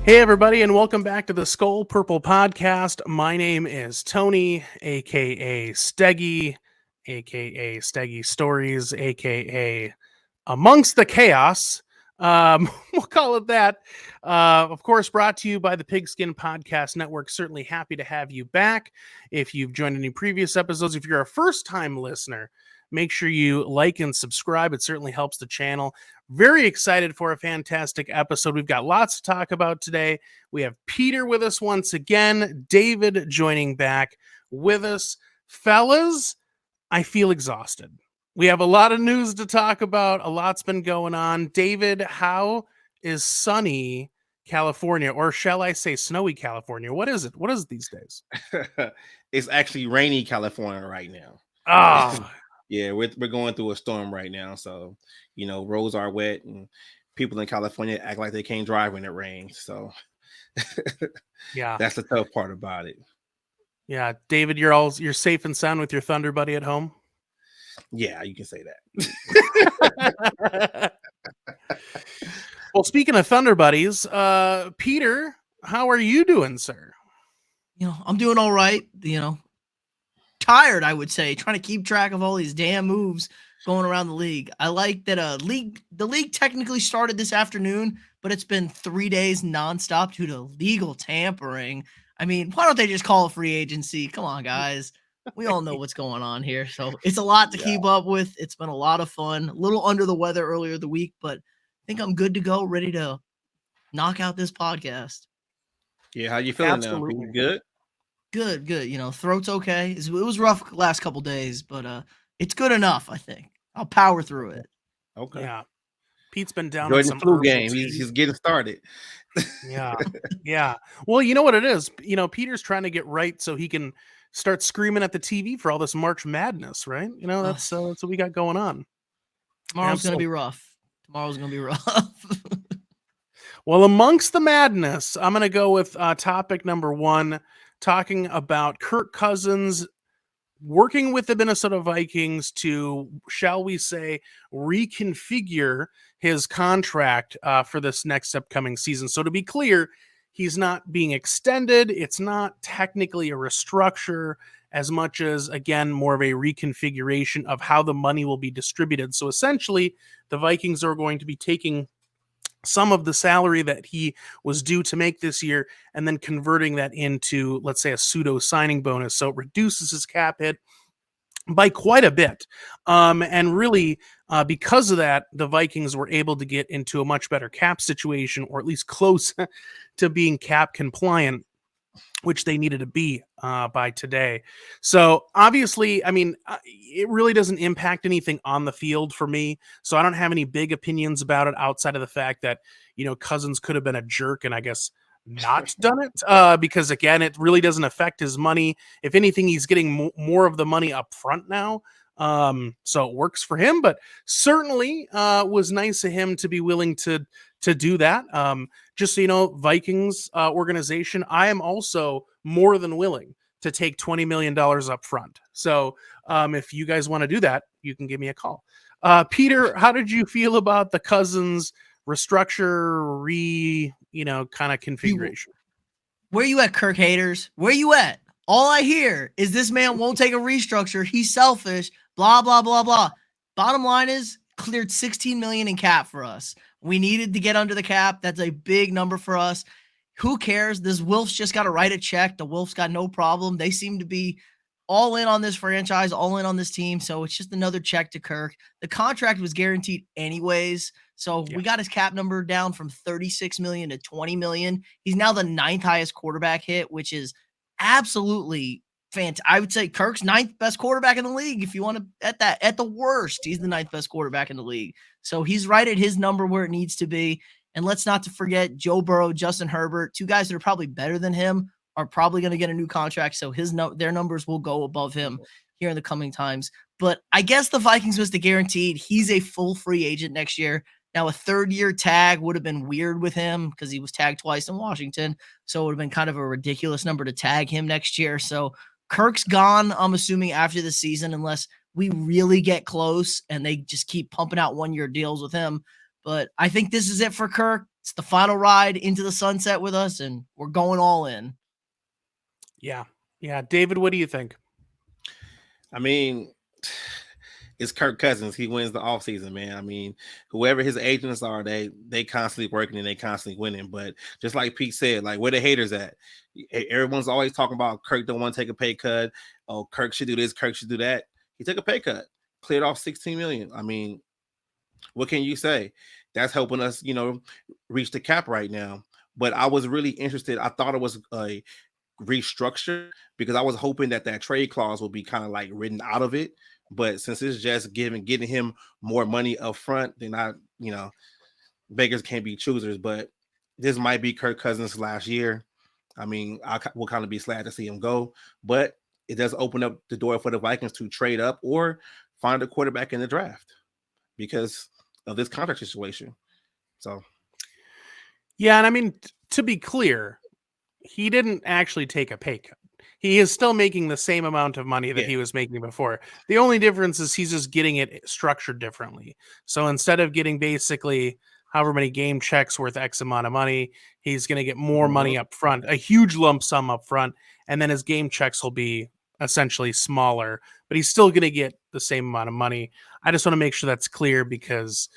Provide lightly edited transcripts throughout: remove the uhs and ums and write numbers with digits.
Hey, everybody, and welcome back to the Skol Purple Podcast. My name is Tony, aka Steggy, aka Steggy Stories, aka Amongst the Chaos. We'll call it that. Of course, brought to you by the Pigskin Podcast Network. Certainly happy to have you back. If you've joined any previous episodes, if you're a first-time listener, make sure you like and subscribe. It certainly helps the channel. Very excited for a fantastic episode. We've got lots to talk about today. We have Peter with us once again, David joining back with us. Fellas, I feel exhausted. We have a lot of news to talk about. A lot's been going on. David, how is sunny California, or shall I say snowy California? What is it? What is it these days? It's actually rainy California right now. Ah, Yeah, we're going through a storm right now. So, roads are wet and people in California act like they can't drive when it rains. So yeah. that's the tough part about it. Yeah. David, you're safe and sound with your Thunder buddy at home? Yeah, you can say that. Well, speaking of Thunder buddies, Peter, how are you doing, sir? I'm doing all right. Tired, I would say, trying to keep track of all these damn moves going around the league. I like that the league technically started this afternoon, but it's been 3 days nonstop due to legal tampering. I mean, why don't they just call a free agency? Come on, guys. We all know what's going on here. So it's a lot to keep up with. It's been a lot of fun. A little under the weather earlier the week, but I think I'm good to go, ready to knock out this podcast. Yeah, how you feeling Absolutely. now? Good? Good. Throat's okay. It was rough last couple days, but it's good enough, I think. I'll power through it. Okay. Yeah. Pete's been down Enjoy with the some flu game. He's getting started. Yeah. Yeah. Well, you know what it is? Peter's trying to get right so he can start screaming at the TV for all this March Madness, right? That's what we got going on. Tomorrow's going to be rough. Well, amongst the madness, I'm going to go with topic number one, talking about Kirk Cousins working with the Minnesota Vikings to, shall we say, reconfigure his contract for this next upcoming season. So to be clear, he's not being extended. It's not technically a restructure as much as, again, more of a reconfiguration of how the money will be distributed. So essentially, the Vikings are going to be taking some of the salary that he was due to make this year and then converting that into, let's say, a pseudo signing bonus. So it reduces his cap hit by quite a bit. And really, because of that, the Vikings were able to get into a much better cap situation, or at least close to being cap compliant, which they needed to be by today. So obviously, I mean, it really doesn't impact anything on the field for me. So I don't have any big opinions about it outside of the fact that, Cousins could have been a jerk and I guess not done it because, again, it really doesn't affect his money. If anything, he's getting more of the money up front now. So it works for him, but certainly was nice of him to be willing to do that. Just so you know, Vikings organization, I am also more than willing to take $20 million up front. So if you guys want to do that, you can give me a call. Peter, how did you feel about the Cousins restructure, kind of configuration? Where you at, Kirk haters? Where you at? All I hear is this man won't take a restructure. He's selfish, blah, blah, blah, blah. Bottom line is cleared $16 million in cap for us. We needed to get under the cap. That's a big number for us. Who cares? This Wolves just got to write a check. The Wolves got no problem. They seem to be all in on this franchise, all in on this team. So it's just another check to Kirk. The contract was guaranteed anyways. So we got his cap number down from 36 million to 20 million. He's now the 9th highest quarterback hit, which is absolutely fantastic. I would say Kirk's 9th best quarterback in the league. If you want to at the worst, he's the 9th best quarterback in the league. So he's right at his number where it needs to be. And let's not forget Joe Burrow, Justin Herbert, two guys that are probably better than him, are probably going to get a new contract. So their numbers will go above him here in the coming times. But I guess the Vikings was the guaranteed. He's a full free agent next year. Now, a third-year tag would have been weird with him because he was tagged twice in Washington. So it would have been kind of a ridiculous number to tag him next year. So Kirk's gone, I'm assuming, after the season, unless we really get close and they just keep pumping out one-year deals with him. But I think this is it for Kirk. It's the final ride into the sunset with us, and we're going all in. Yeah. David, what do you think? I mean, it's Kirk Cousins. He wins the offseason, man. I mean, whoever his agents are, they constantly working and they constantly winning. But just like Pete said, like, where the haters at? Everyone's always talking about Kirk don't want to take a pay cut. Oh, Kirk should do this, Kirk should do that. He took a pay cut, cleared off $16 million. I mean, what can you say? That's helping us, reach the cap right now. But I was really interested. I thought it was a restructure because I was hoping that trade clause will be kind of like written out of it. But since it's just getting him more money up front, then beggars can't be choosers. But this might be Kirk Cousins' last year. I mean, I will kind of be sad to see him go, but it does open up the door for the Vikings to trade up or find a quarterback in the draft because of this contract situation. So, yeah, and I mean, to be clear, he didn't actually take a pay cut. He is still making the same amount of money that he was making before. The only difference is he's just getting it structured differently. So instead of getting basically however many game checks worth X amount of money, he's going to get more money up front, a huge lump sum up front, and then his game checks will be essentially smaller, but he's still going to get the same amount of money. I just want to make sure that's clear because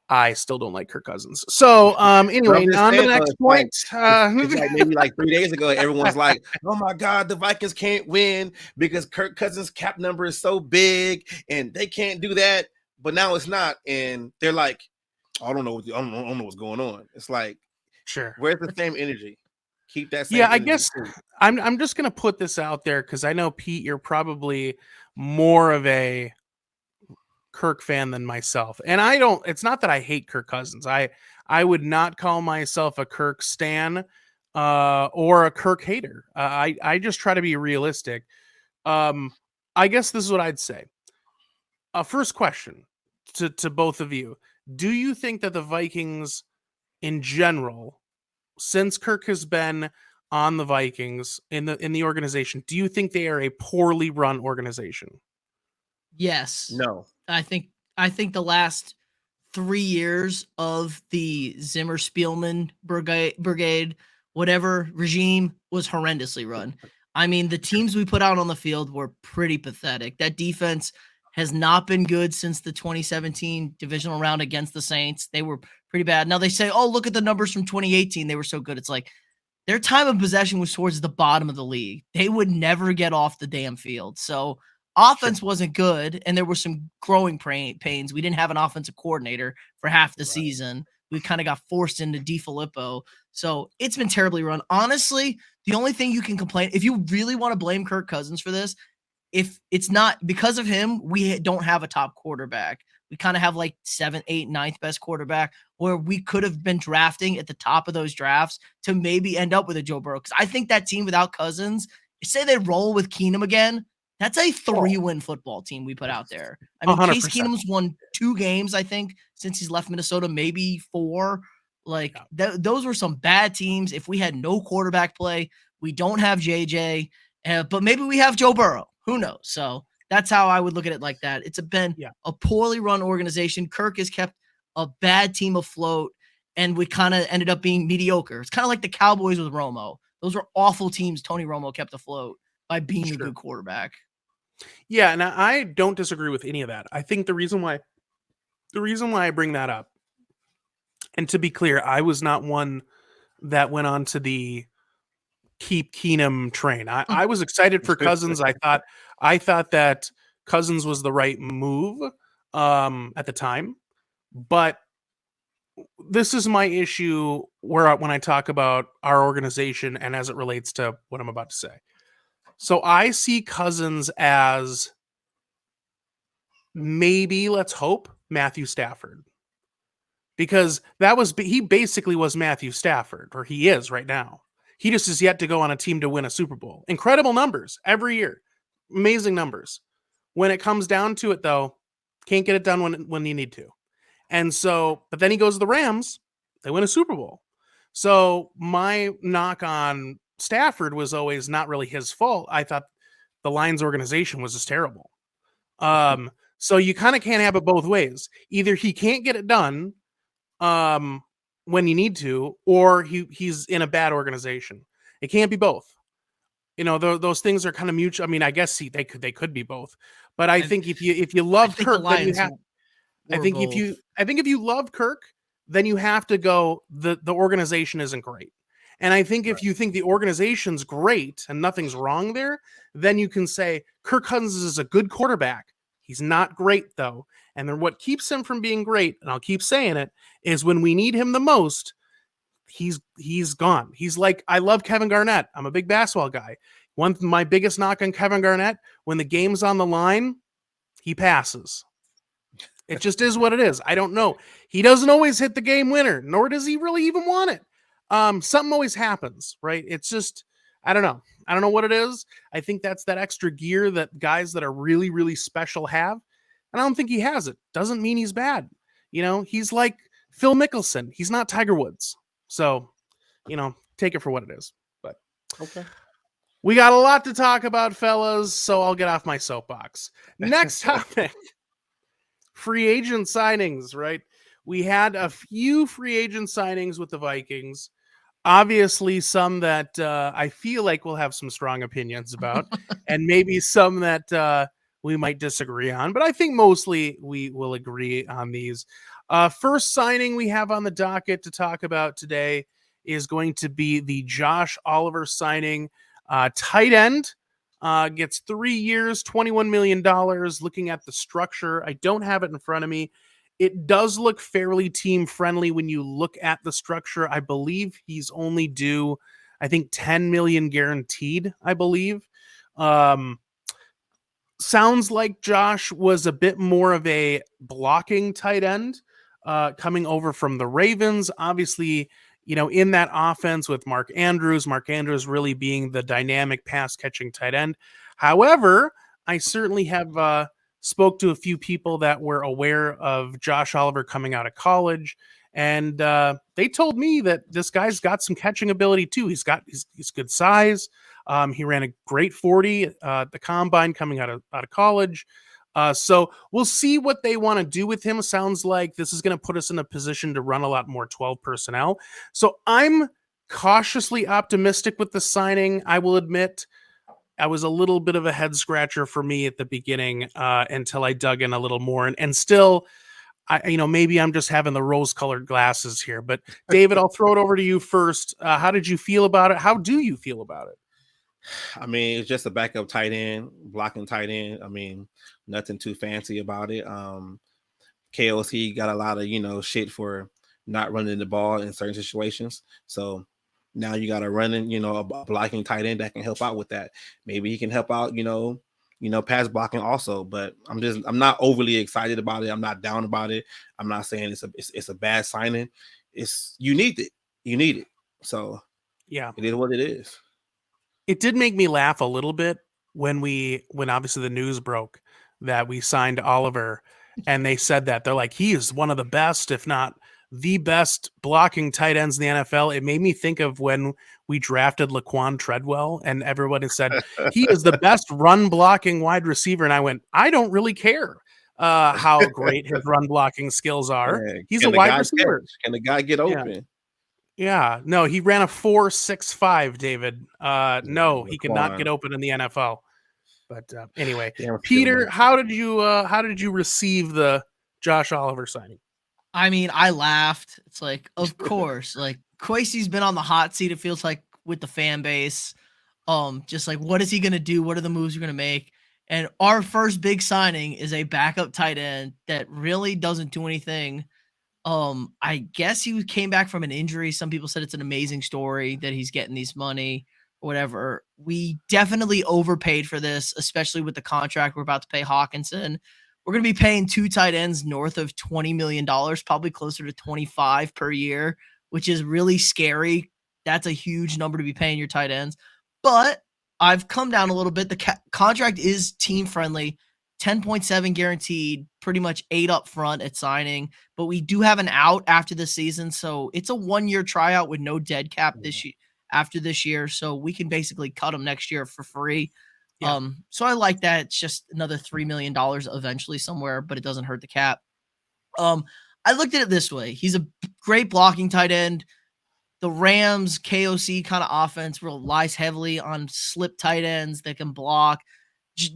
I still don't like Kirk Cousins. So anyway, on to the next point. It's like maybe like 3 days ago, everyone's like, oh my God, the Vikings can't win because Kirk Cousins' cap number is so big and they can't do that. But now it's not. And they're like, I don't know what's going on. It's like, sure. Where's the same energy? Keep that same energy. I guess I'm just going to put this out there because I know, Pete, you're probably more of a Kirk fan than myself. And it's not that I hate Kirk Cousins. I would not call myself a Kirk stan or a Kirk hater. I just try to be realistic. I guess this is what I'd say. First question to both of you. Do you think that the Vikings in general, since Kirk has been on the Vikings in the organization, do you think they are a poorly run organization? Yes. No. I think the last 3 years of the Zimmer Spielman brigade, whatever regime, was horrendously run. I mean, the teams we put out on the field were pretty pathetic. That defense has not been good since the 2017 divisional round against the Saints. They were pretty bad. Now they say, oh, look at the numbers from 2018. They were so good. It's like their time of possession was towards the bottom of the league. They would never get off the damn field. So offense wasn't good, and there were some growing pains. We didn't have an offensive coordinator for half the season. We kind of got forced into DeFilippo. So it's been terribly run. Honestly, the only thing you can complain, if you really want to blame Kirk Cousins for this, if it's not because of him, we don't have a top quarterback. We kind of have like 7th, 8th, 9th best quarterback, where we could have been drafting at the top of those drafts to maybe end up with a Joe Burrow. Because I think that team without Cousins, say they roll with Keenum again, that's a 3-win football team we put out there. I mean, 100%. Case Keenum's won 2 games, I think, since he's left Minnesota, maybe 4. Like, those were some bad teams. If we had no quarterback play, we don't have JJ, but maybe we have Joe Burrow. Who knows? So that's how I would look at it like that. It's been a poorly run organization. Kirk has kept a bad team afloat, and we kind of ended up being mediocre. It's kind of like the Cowboys with Romo. Those were awful teams Tony Romo kept afloat by being a good quarterback. Yeah, and I don't disagree with any of that. I think the reason why I bring that up, and to be clear, I was not one that went on to the keep Keenum train. I was excited for Cousins. I thought that Cousins was the right move at the time, but this is my issue when I talk about our organization and as it relates to what I'm about to say. So I see Cousins as maybe, let's hope, Matthew Stafford. Because he basically was Matthew Stafford, or he is right now. He just is yet to go on a team to win a Super Bowl. Incredible numbers every year. Amazing numbers. When it comes down to it, though, can't get it done when you need to. And so, but then he goes to the Rams. They win a Super Bowl. So my knock on Stafford was always not really his fault. I thought the Lions organization was just terrible. So you kind of can't have it both ways. Either he can't get it done, when you need to, or he's in a bad organization. It can't be both. You know, those things are kind of mutual. I mean, I guess they could be both. But I think if you I love think the Kirk, then you Lions have. were both. I think if you love Kirk, then you have to go. The organization isn't great. And I think if you think the organization's great and nothing's wrong there, then you can say Kirk Cousins is a good quarterback. He's not great though. And then what keeps him from being great, and I'll keep saying it, is when we need him the most, he's gone. He's like, I love Kevin Garnett. I'm a big basketball guy. My biggest knock on Kevin Garnett, when the game's on the line, he passes. It just is what it is. I don't know. He doesn't always hit the game winner, nor does he really even want it. Something always happens, right? It's just, I don't know. I don't know what it is. I think that's that extra gear that guys that are really, really special have. And I don't think he has it. Doesn't mean he's bad. You know, he's like Phil Mickelson. He's not Tiger Woods. So, you know, take it for what it is. But Okay. we got a lot to talk about, fellas. So I'll get off my soapbox. Next topic. Free agent signings, right? We had a few free agent signings with the Vikings. Obviously, some that I feel like we'll have some strong opinions about, and maybe some that we might disagree on. But I think mostly we will agree on these. First signing we have on the docket to talk about today is going to be the Josh Oliver signing. Tight end. Gets 3 years, $21 million. Looking at the structure, I don't have it in front of me. It does look fairly team friendly when you look at the structure. I believe he's only due, I think, 10 million guaranteed, I believe. Sounds like Josh was a bit more of a blocking tight end, coming over from the Ravens. Obviously, you know, in that offense with Mark Andrews really being the dynamic pass catching tight end. However, I certainly have spoke to a few people that were aware of Josh Oliver coming out of college, and they told me that this guy's got some catching ability too. He's good size. He ran a great 40 at the combine coming out of college. So we'll see what they want to do with him. Sounds like this is going to put us in a position to run a lot more 12 personnel. So I'm cautiously optimistic with the signing. I will admit I was a little bit of a head scratcher for me at the beginning until I dug in a little more. And still, maybe I'm just having the rose-colored glasses here. But David, I'll throw it over to you first. How did you feel about it? How do you feel about it? I mean, it's just a backup tight end, blocking tight end. I mean, nothing too fancy about it. KOC got a lot of, shit for not running the ball in certain situations. So now you got a running, a blocking tight end that can help out with that. Maybe he can help out, pass blocking also. But I'm not overly excited about it. I'm not down about it. I'm not saying it's a bad signing. You need it. So yeah, it is what it is. It did make me laugh a little bit when obviously the news broke that we signed Oliver, and they said that they're like, he is one of the best, if not the best blocking tight ends in the NFL. It made me think of when we drafted Laquan Treadwell and everybody said he is the best run blocking wide receiver. And I went, I don't really care how great his run blocking skills are. Man, he's a wide receiver. Can the guy get open? Yeah, no, he ran a 4.65, David. No, he could not get open in the NFL. But anyway, Peter, how did you receive the Josh Oliver signing? I mean, I laughed. It's like, of course, like Kwesi's been on the hot seat. It feels like with the fan base, just like, what is he gonna do? What are the moves you're gonna make? And our first big signing is a backup tight end that really doesn't do anything. I guess he came back from an injury. Some people said it's an amazing story that he's getting these money or whatever. We definitely overpaid for this, especially with the contract we're about to pay Hawkinson. We're going to be paying two tight ends north of $20 million, probably closer to 25 per year, which is really scary. That's a huge number to be paying your tight ends. But I've come down a little bit. The contract is team friendly. 10.7 guaranteed, pretty much 8 up front at signing, but we do have an out after the season. So it's a 1-year tryout with no dead cap after this year. So we can basically cut him next year for free. Yeah. So I like that. It's just another $3 million eventually somewhere, but it doesn't hurt the cap. I looked at it this way. He's a great blocking tight end. The Rams KOC kind of offense relies heavily on slip tight ends that can block.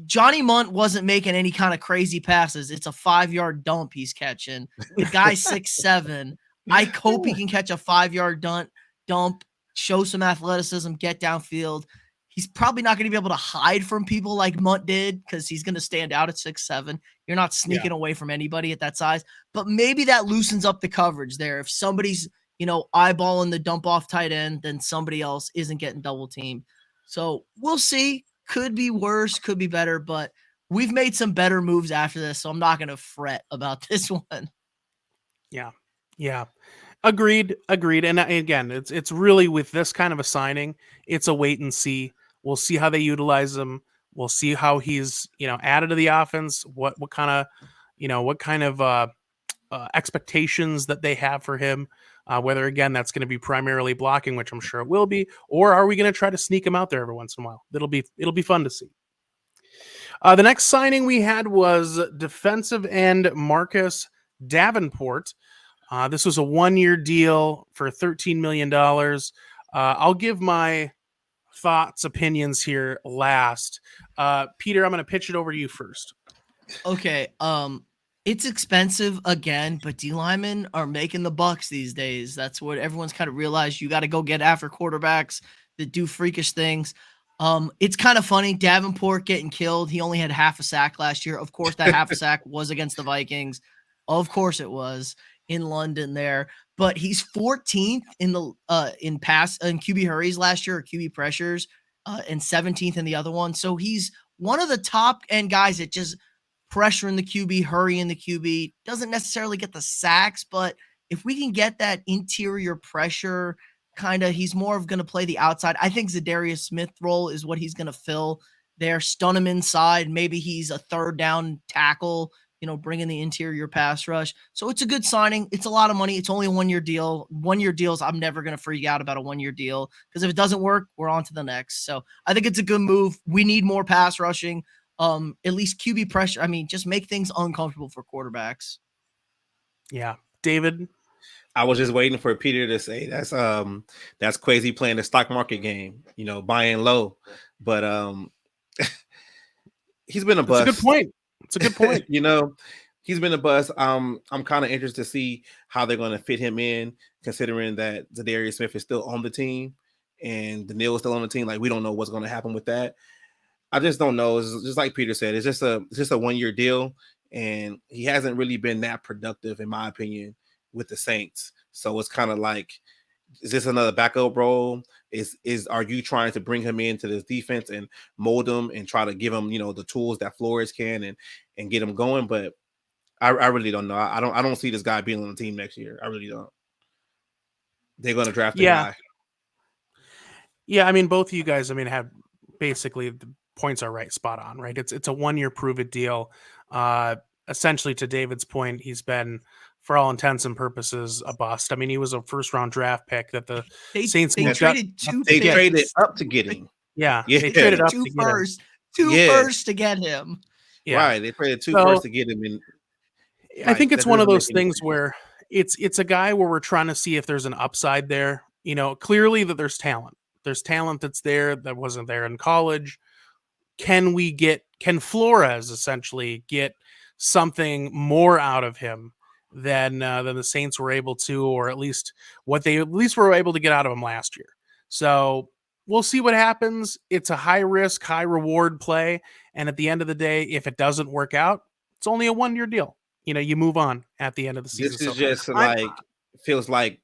Johnny Munt wasn't making any kind of crazy passes. It's a 5-yard dump he's catching. The guy's 6'7". I hope he can catch a 5-yard dump, show some athleticism, get downfield. He's probably not going to be able to hide from people like Munt did because he's going to stand out at 6'7". You're not sneaking away from anybody at that size. But maybe that loosens up the coverage there. If somebody's, eyeballing the dump off tight end, then somebody else isn't getting double teamed. So we'll see. Could be worse, could be better, but we've made some better moves after this, so I'm not going to fret about this one. Yeah. Agreed. And again, it's really with this kind of a signing, it's a wait and see. We'll see how they utilize him. We'll see how he's, added to the offense, what kind of expectations that they have for him. Whether, again, that's going to be primarily blocking, which I'm sure it will be, or are we going to try to sneak him out there every once in a while? It'll be fun to see. The next signing we had was defensive end Marcus Davenport. This was a 1-year deal for $13 million. I'll give my thoughts, opinions here last. Peter, I'm going to pitch it over to you first. Okay. It's expensive again, but D linemen are making the bucks these days. That's what everyone's kind of realized. You got to go get after quarterbacks that do freakish things. It's kind of funny. Davenport getting killed. He only had half a sack last year. Of course, that half a sack was against the Vikings. Of course it was in London there, but he's 14th in the in QB hurries last year, or QB pressures, and 17th in the other one. So he's one of the top end guys that just pressuring the QB, hurrying the QB, doesn't necessarily get the sacks, but if we can get that interior pressure, he's more of going to play the outside. I think Zadarius Smith role is what he's going to fill there. Stun him inside. Maybe he's a third down tackle, bringing the interior pass rush. So it's a good signing. It's a lot of money. It's only a 1-year deal. 1-year deals, I'm never going to freak out about a 1-year deal because if it doesn't work, we're on to the next. So I think it's a good move. We need more pass rushing. At least QB pressure. I mean, just make things uncomfortable for quarterbacks. Yeah. David? I was just waiting for Peter to say that's crazy playing the stock market game, buying low. But he's been a bust. It's a good point. He's been a bust. I'm kind of interested to see how they're going to fit him in, considering that Zadarius Smith is still on the team and Daniil is still on the team. Like, we don't know what's going to happen with that. I just don't know. It's just like Peter said, it's just a 1-year deal, and he hasn't really been that productive, in my opinion, with the Saints. So it's kind of like, is this another backup role? Are you trying to bring him into this defense and mold him and try to give him, the tools that Flores can and get him going? But I really don't know. I don't see this guy being on the team next year. I really don't. They're going to draft a guy. Yeah, I mean, both of you guys, have basically the points are spot on, right? It's a 1-year prove-it deal. Essentially, to David's point, he's been, for all intents and purposes, a bust. I mean, he was a first-round draft pick that the Saints traded traded up to get him. Yeah, they traded up two to get him. Two firsts to get him. Yeah. Right, they traded two firsts to get him. I think it's one of those things where it's a guy where we're trying to see if there's an upside there. Clearly that there's talent. There's talent that's there that wasn't there in college. Can Flores essentially get something more out of him than the Saints were able to, or at least what they were able to get out of him last year? So we'll see what happens. It's a high risk, high reward play. And at the end of the day, if it doesn't work out, it's only a 1-year deal. You move on at the end of the season. This is just feels like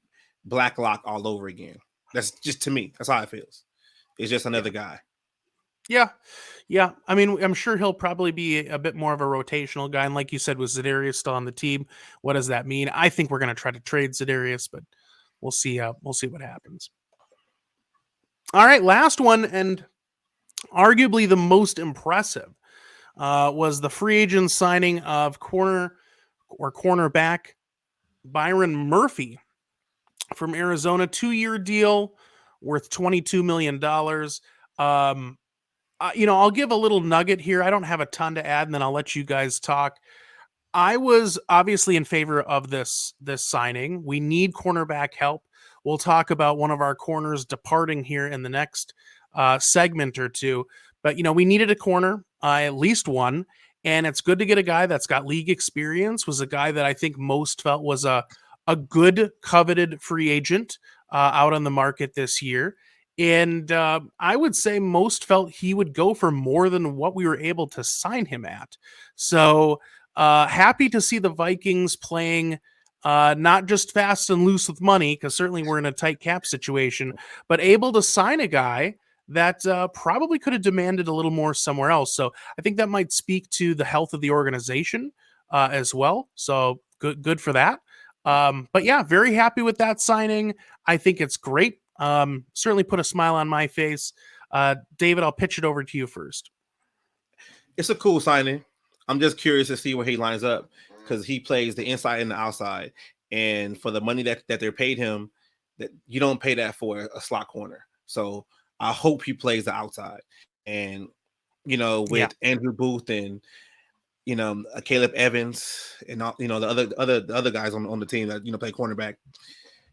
Blacklock all over again. That's just, to me, that's how it feels. It's just another guy. Yeah. I mean, I'm sure he'll probably be a bit more of a rotational guy. And like you said, with Zadarius still on the team, what does that mean? I think we're going to try to trade Zadarius, but we'll see. We'll see what happens. All right. Last one, and arguably the most impressive, was the free agent signing of cornerback Byron Murphy from Arizona. 2-year deal worth $22 million. I'll give a little nugget here. I don't have a ton to add, and then I'll let you guys talk. I was obviously in favor of this signing. We need cornerback help. We'll talk about one of our corners departing here in the next segment or two. But we needed a corner, at least one, and it's good to get a guy that's got league experience. Was a guy that I think most felt was a good coveted free agent out on the market this year. And I would say most felt he would go for more than what we were able to sign him at. So happy to see the Vikings playing not just fast and loose with money, because certainly we're in a tight cap situation, but able to sign a guy that probably could have demanded a little more somewhere else. So I think that might speak to the health of the organization as well. So good for that. But yeah, very happy with that signing. I think it's great. Certainly put a smile on my face. David, I'll pitch it over to you first. It's a cool signing. I'm just curious to see where he lines up because he plays the inside and the outside. And for the money that they're paid him, that you don't pay that for a slot corner. So I hope he plays the outside. And with Andrew Booth and Caleb Evans and all, the other guys on the team that play cornerback,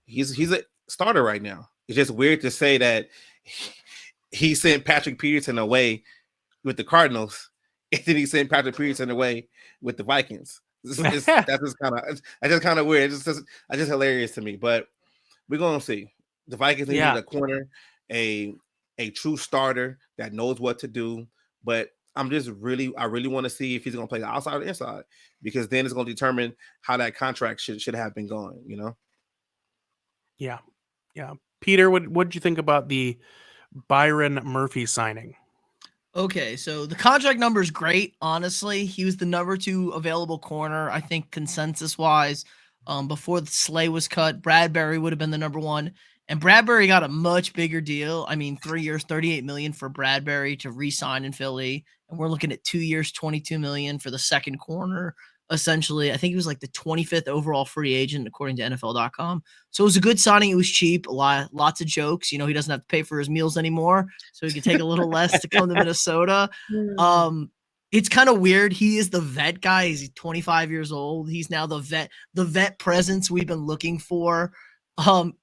he's a starter right now. It's just weird to say that he sent Patrick Peterson away with the Cardinals, and then he sent Patrick Peterson away with the Vikings. That's just kind of weird. It's just hilarious to me. But we're gonna see. The Vikings need a corner, a true starter that knows what to do. But I really want to see if he's gonna play the outside or the inside, because then it's gonna determine how that contract should have been going. Yeah. Peter, what did you think about the Byron Murphy signing? Okay, so the contract number is great. Honestly, he was the number 2 available corner. I think consensus-wise, before the Slay was cut, Bradbury would have been the number 1, and Bradbury got a much bigger deal. I mean, 3 years, $38 million for Bradbury to re-sign in Philly, and we're looking at 2 years, $22 million for the second corner. Essentially, I think he was like the 25th overall free agent according to NFL.com. So it was a good signing. It was cheap. Lots of jokes. He doesn't have to pay for his meals anymore, so he could take a little less to come to Minnesota. It's kind of weird. He is the vet guy. He's 25 years old. He's now the vet presence we've been looking for.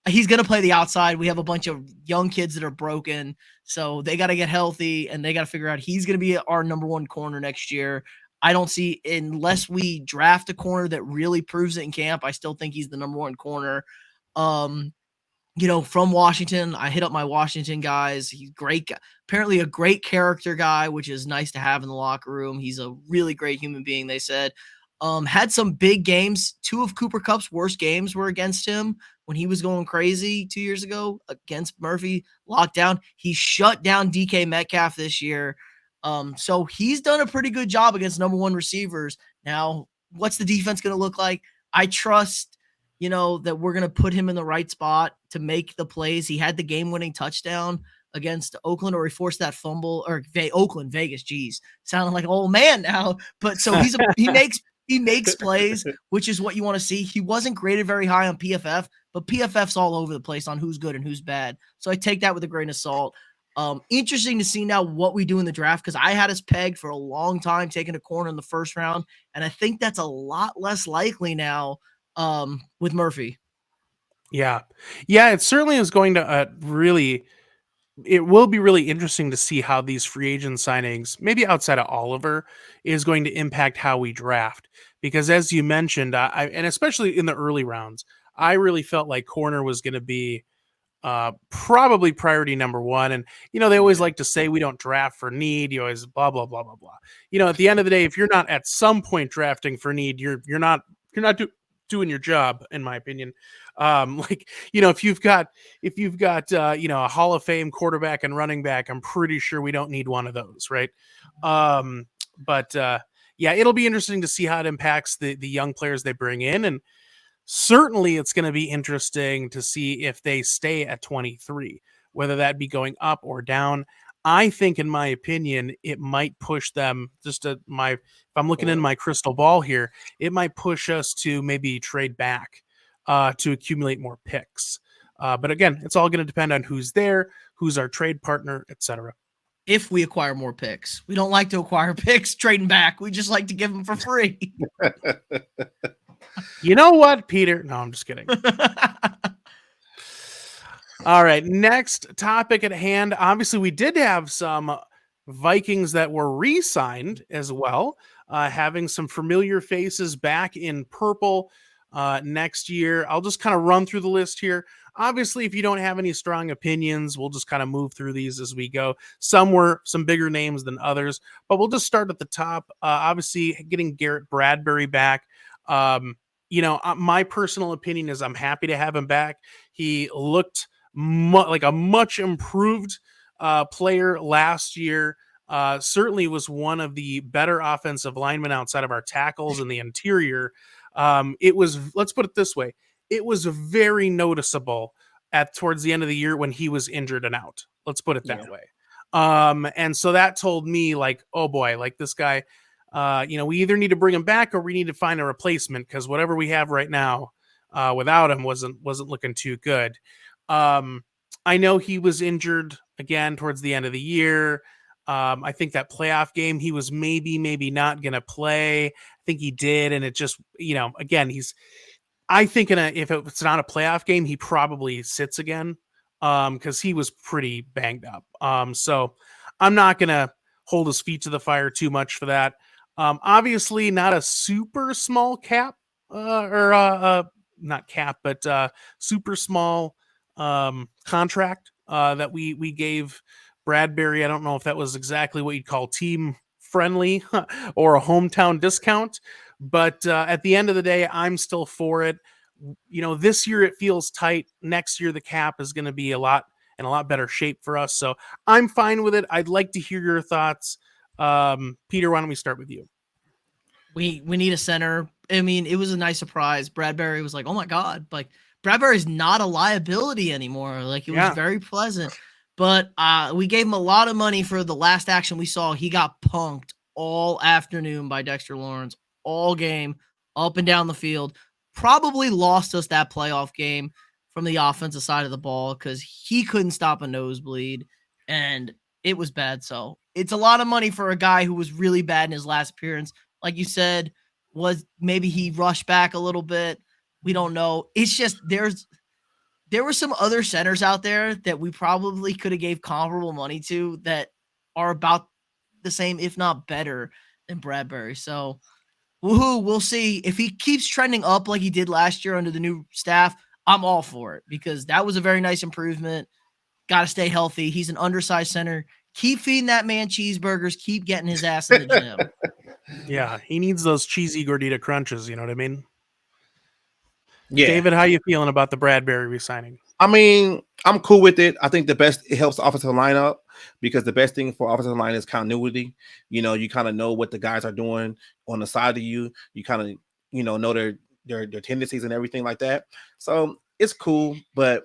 He's going to play the outside. We have a bunch of young kids that are broken, so they got to get healthy, and they got to figure out he's going to be our number 1 corner next year. I don't see, unless we draft a corner that really proves it in camp, I still think he's the number 1 corner. From Washington, I hit up my Washington guys. He's great, apparently a great character guy, which is nice to have in the locker room. He's a really great human being, they said. Had some big games. 2 of Cooper Kupp's worst games were against him when he was going crazy 2 years ago against Murphy. Lockdown. He shut down DK Metcalf this year. So he's done a pretty good job against number 1 receivers. Now, what's the defense going to look like? I trust, that we're going to put him in the right spot to make the plays. He had the game-winning touchdown against Oakland, or he forced that fumble, or Oakland, Vegas. Geez, sounding like an old man now. But so he makes plays, which is what you want to see. He wasn't graded very high on PFF, but PFF's all over the place on who's good and who's bad. So I take that with a grain of salt. Interesting to see now what we do in the draft, because I had us pegged for a long time taking a corner in the first round, and I think that's a lot less likely now with Murphy. Yeah, it certainly is going to it will be really interesting to see how these free agent signings, maybe outside of Oliver, is going to impact how we draft. Because as you mentioned, and especially in the early rounds, I really felt like corner was going to be probably priority number 1. And they always like to say we don't draft for need. You always blah blah blah blah blah. At the end of the day, if you're not at some point drafting for need, you're not doing your job, in my opinion. If you've got a Hall of Fame quarterback and running back, I'm pretty sure we don't need one of those, right? But it'll be interesting to see how it impacts the young players they bring in. And certainly it's going to be interesting to see if they stay at 23, whether that be going up or down. I think, in my opinion, it might push them if I'm looking in my crystal ball here, it might push us to maybe trade back to accumulate more picks. But again, it's all going to depend on who's there, who's our trade partner, etc. if we acquire more picks. We don't like to acquire picks trading back. We just like to give them for free. You know what, Peter? No, I'm just kidding. All right, next topic at hand. Obviously, we did have some Vikings that were re-signed as well, having some familiar faces back in purple next year. I'll just kind of run through the list here. Obviously, if you don't have any strong opinions, we'll just kind of move through these as we go. Some were some bigger names than others, but we'll just start at the top. Obviously, getting Garrett Bradbury back. My personal opinion is I'm happy to have him back. He looked like a much improved player last year. Certainly was one of the better offensive linemen outside of our tackles in the interior. Let's put it this way. It was very noticeable towards the end of the year when he was injured and out. Let's put it that way. And so that told me like, oh boy, like this guy, we either need to bring him back or we need to find a replacement because whatever we have right now without him wasn't looking too good. I know he was injured again towards the end of the year. I think that playoff game he was maybe not going to play. I think he did. And it just, again, I think if it's not a playoff game, he probably sits again because he was pretty banged up. So I'm not going to hold his feet to the fire too much for that. Obviously not a super small cap not cap, but super small contract that we gave Bradbury. I don't know if that was exactly what you'd call team friendly or a hometown discount, but at the end of the day, I'm still for it. This year it feels tight. Next year the cap is going to be in a lot better shape for us. So I'm fine with it. I'd like to hear your thoughts. Peter, why don't we start with you? We need a center. I mean, it was a nice surprise. Bradbury was like, oh my God, like Bradbury's not a liability anymore. Like it was very pleasant. But we gave him a lot of money for the last action we saw. He got punked all afternoon by Dexter Lawrence, all game, up and down the field. Probably lost us that playoff game from the offensive side of the ball because he couldn't stop a nosebleed, and it was bad. So it's a lot of money for a guy who was really bad in his last appearance. Like you said, maybe he rushed back a little bit. We don't know. It's just there were some other centers out there that we probably could have gave comparable money to that are about the same, if not better, than Bradbury. So, woohoo, we'll see. If he keeps trending up like he did last year under the new staff, I'm all for it because that was a very nice improvement. Got to stay healthy. He's an undersized center. Keep feeding that man cheeseburgers. Keep getting his ass in the gym. Yeah, he needs those cheesy gordita crunches. You know what I mean? Yeah. David, how you feeling about the Bradbury re-signing? I mean, I'm cool with it. I think it helps the offensive line up because the best thing for offensive line is continuity. You kind of know what the guys are doing on the side of you. You kind of, know their tendencies and everything like that. So it's cool, but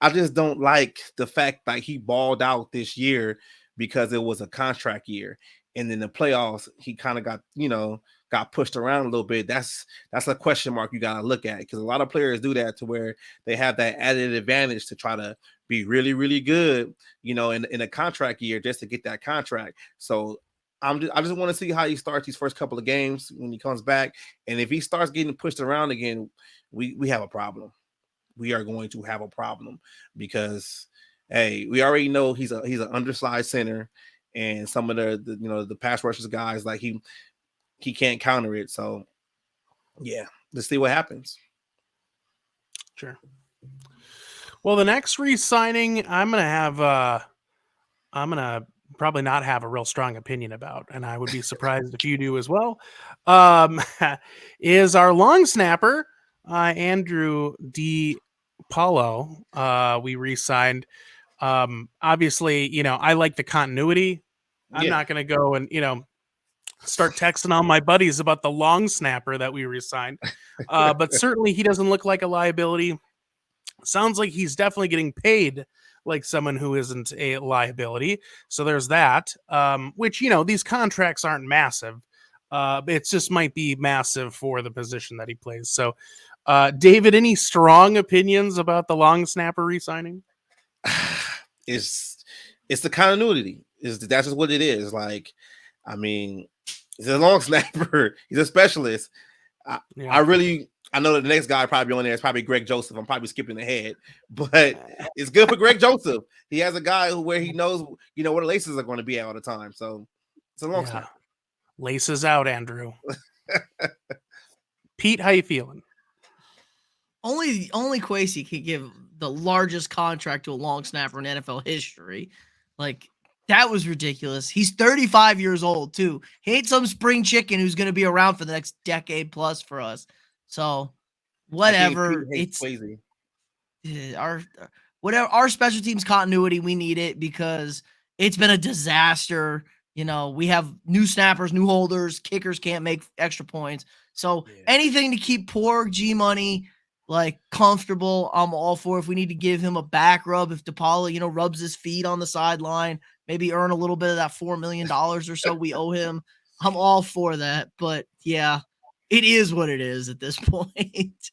I just don't like the fact that he balled out this year because it was a contract year. And then the playoffs, he kind of got pushed around a little bit. That's a question mark you got to look at because a lot of players do that to where they have that added advantage to try to be really, really good, in a contract year just to get that contract. So I just want to see how he starts these first couple of games when he comes back. And if he starts getting pushed around again, we have a problem. We are going to have a problem because, hey, we already know he's an undersized center. And some of the pass rushers guys, like he can't counter it. So yeah, let's see what happens. Sure. Well, the next re-signing, I'm gonna probably not have a real strong opinion about, and I would be surprised if you do as well. Is our long snapper Andrew D. Paulo? We re-signed. Obviously, I like the continuity. I'm not going to go and, start texting all my buddies about the long snapper that we re-signed. But certainly he doesn't look like a liability. Sounds like he's definitely getting paid like someone who isn't a liability. So there's that, which, these contracts aren't massive. It just might be massive for the position that he plays. So, David, any strong opinions about the long snapper re-signing? It's the continuity. That's just what it is. Like, I mean, he's a long snapper. He's a specialist. I know the next guy probably on there is probably Greg Joseph. I'm probably skipping ahead, but it's good for Greg Joseph. He has a guy where he knows, where the laces are going to be at all the time. So it's a long snapper. Laces out, Andrew. Pete, how you feeling? Only Kwesi could give the largest contract to a long snapper in NFL history. Like, that was ridiculous. He's 35 years old, too. He ain't some spring chicken who's going to be around for the next decade plus for us. So, whatever. It's crazy. Our special teams continuity, we need it because it's been a disaster. We have new snappers, new holders, kickers can't make extra points. So anything to keep poor G-Money comfortable, I'm all for. If we need to give him a back rub, if DePaula, rubs his feet on the sideline, maybe earn a little bit of that $4 million or so we owe him, I'm all for that. But yeah, it is what it is at this point.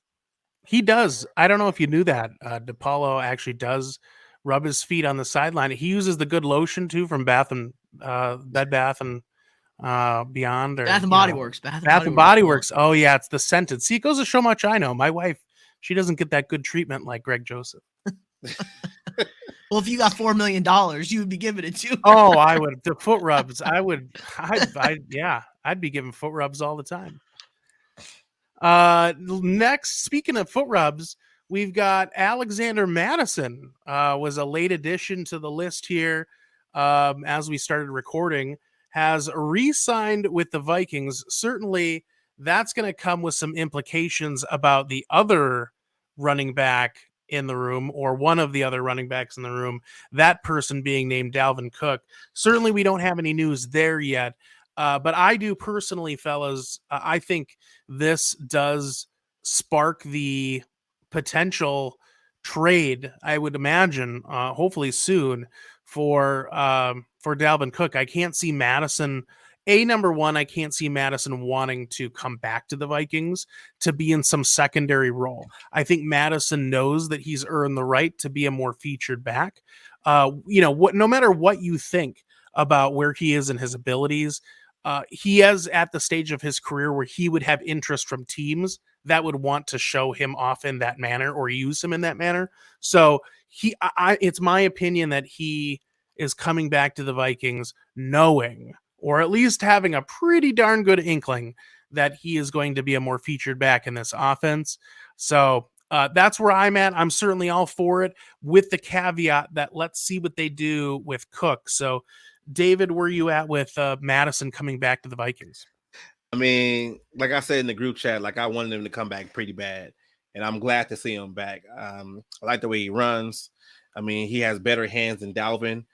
He does. I don't know if you knew that. DePaulo actually does rub his feet on the sideline. He uses the good lotion too from Bed Bath and Beyond, or Bath and Body Works. Bath and Body Works. Oh yeah, it's the scented. See, it goes to show how much I know. My wife, she doesn't get that good treatment like Greg Joseph. Well, if you got $4 million, you would be giving it to her. Oh, I would. The foot rubs. I'd be giving foot rubs all the time. Next, speaking of foot rubs, we've got Alexander Mattison. Was a late addition to the list here. As we started recording, has re-signed with the Vikings. Certainly, that's going to come with some implications about the other running back in the room, or one of the other running backs in the room, that person being named Dalvin Cook. Certainly, we don't have any news there yet. But I do personally, fellas, I think this does spark the potential trade, I would imagine, hopefully soon, for Dalvin Cook. I can't see Madison. Number one, I can't see Madison wanting to come back to the Vikings to be in some secondary role. I think Madison knows that he's earned the right to be a more featured back. No matter what you think about where he is and his abilities, he is at the stage of his career where he would have interest from teams that would want to show him off in that manner or use him in that manner. So it's my opinion that he is coming back to the Vikings knowing, or at least having a pretty darn good inkling, that he is going to be a more featured back in this offense. So that's where I'm at. I'm certainly all for it, with the caveat that let's see what they do with Cook. So David, where are you at with Madison coming back to the Vikings? I mean, like I said in the group chat, I wanted him to come back pretty bad, and I'm glad to see him back. I like the way he runs. I mean, he has better hands than Dalvin,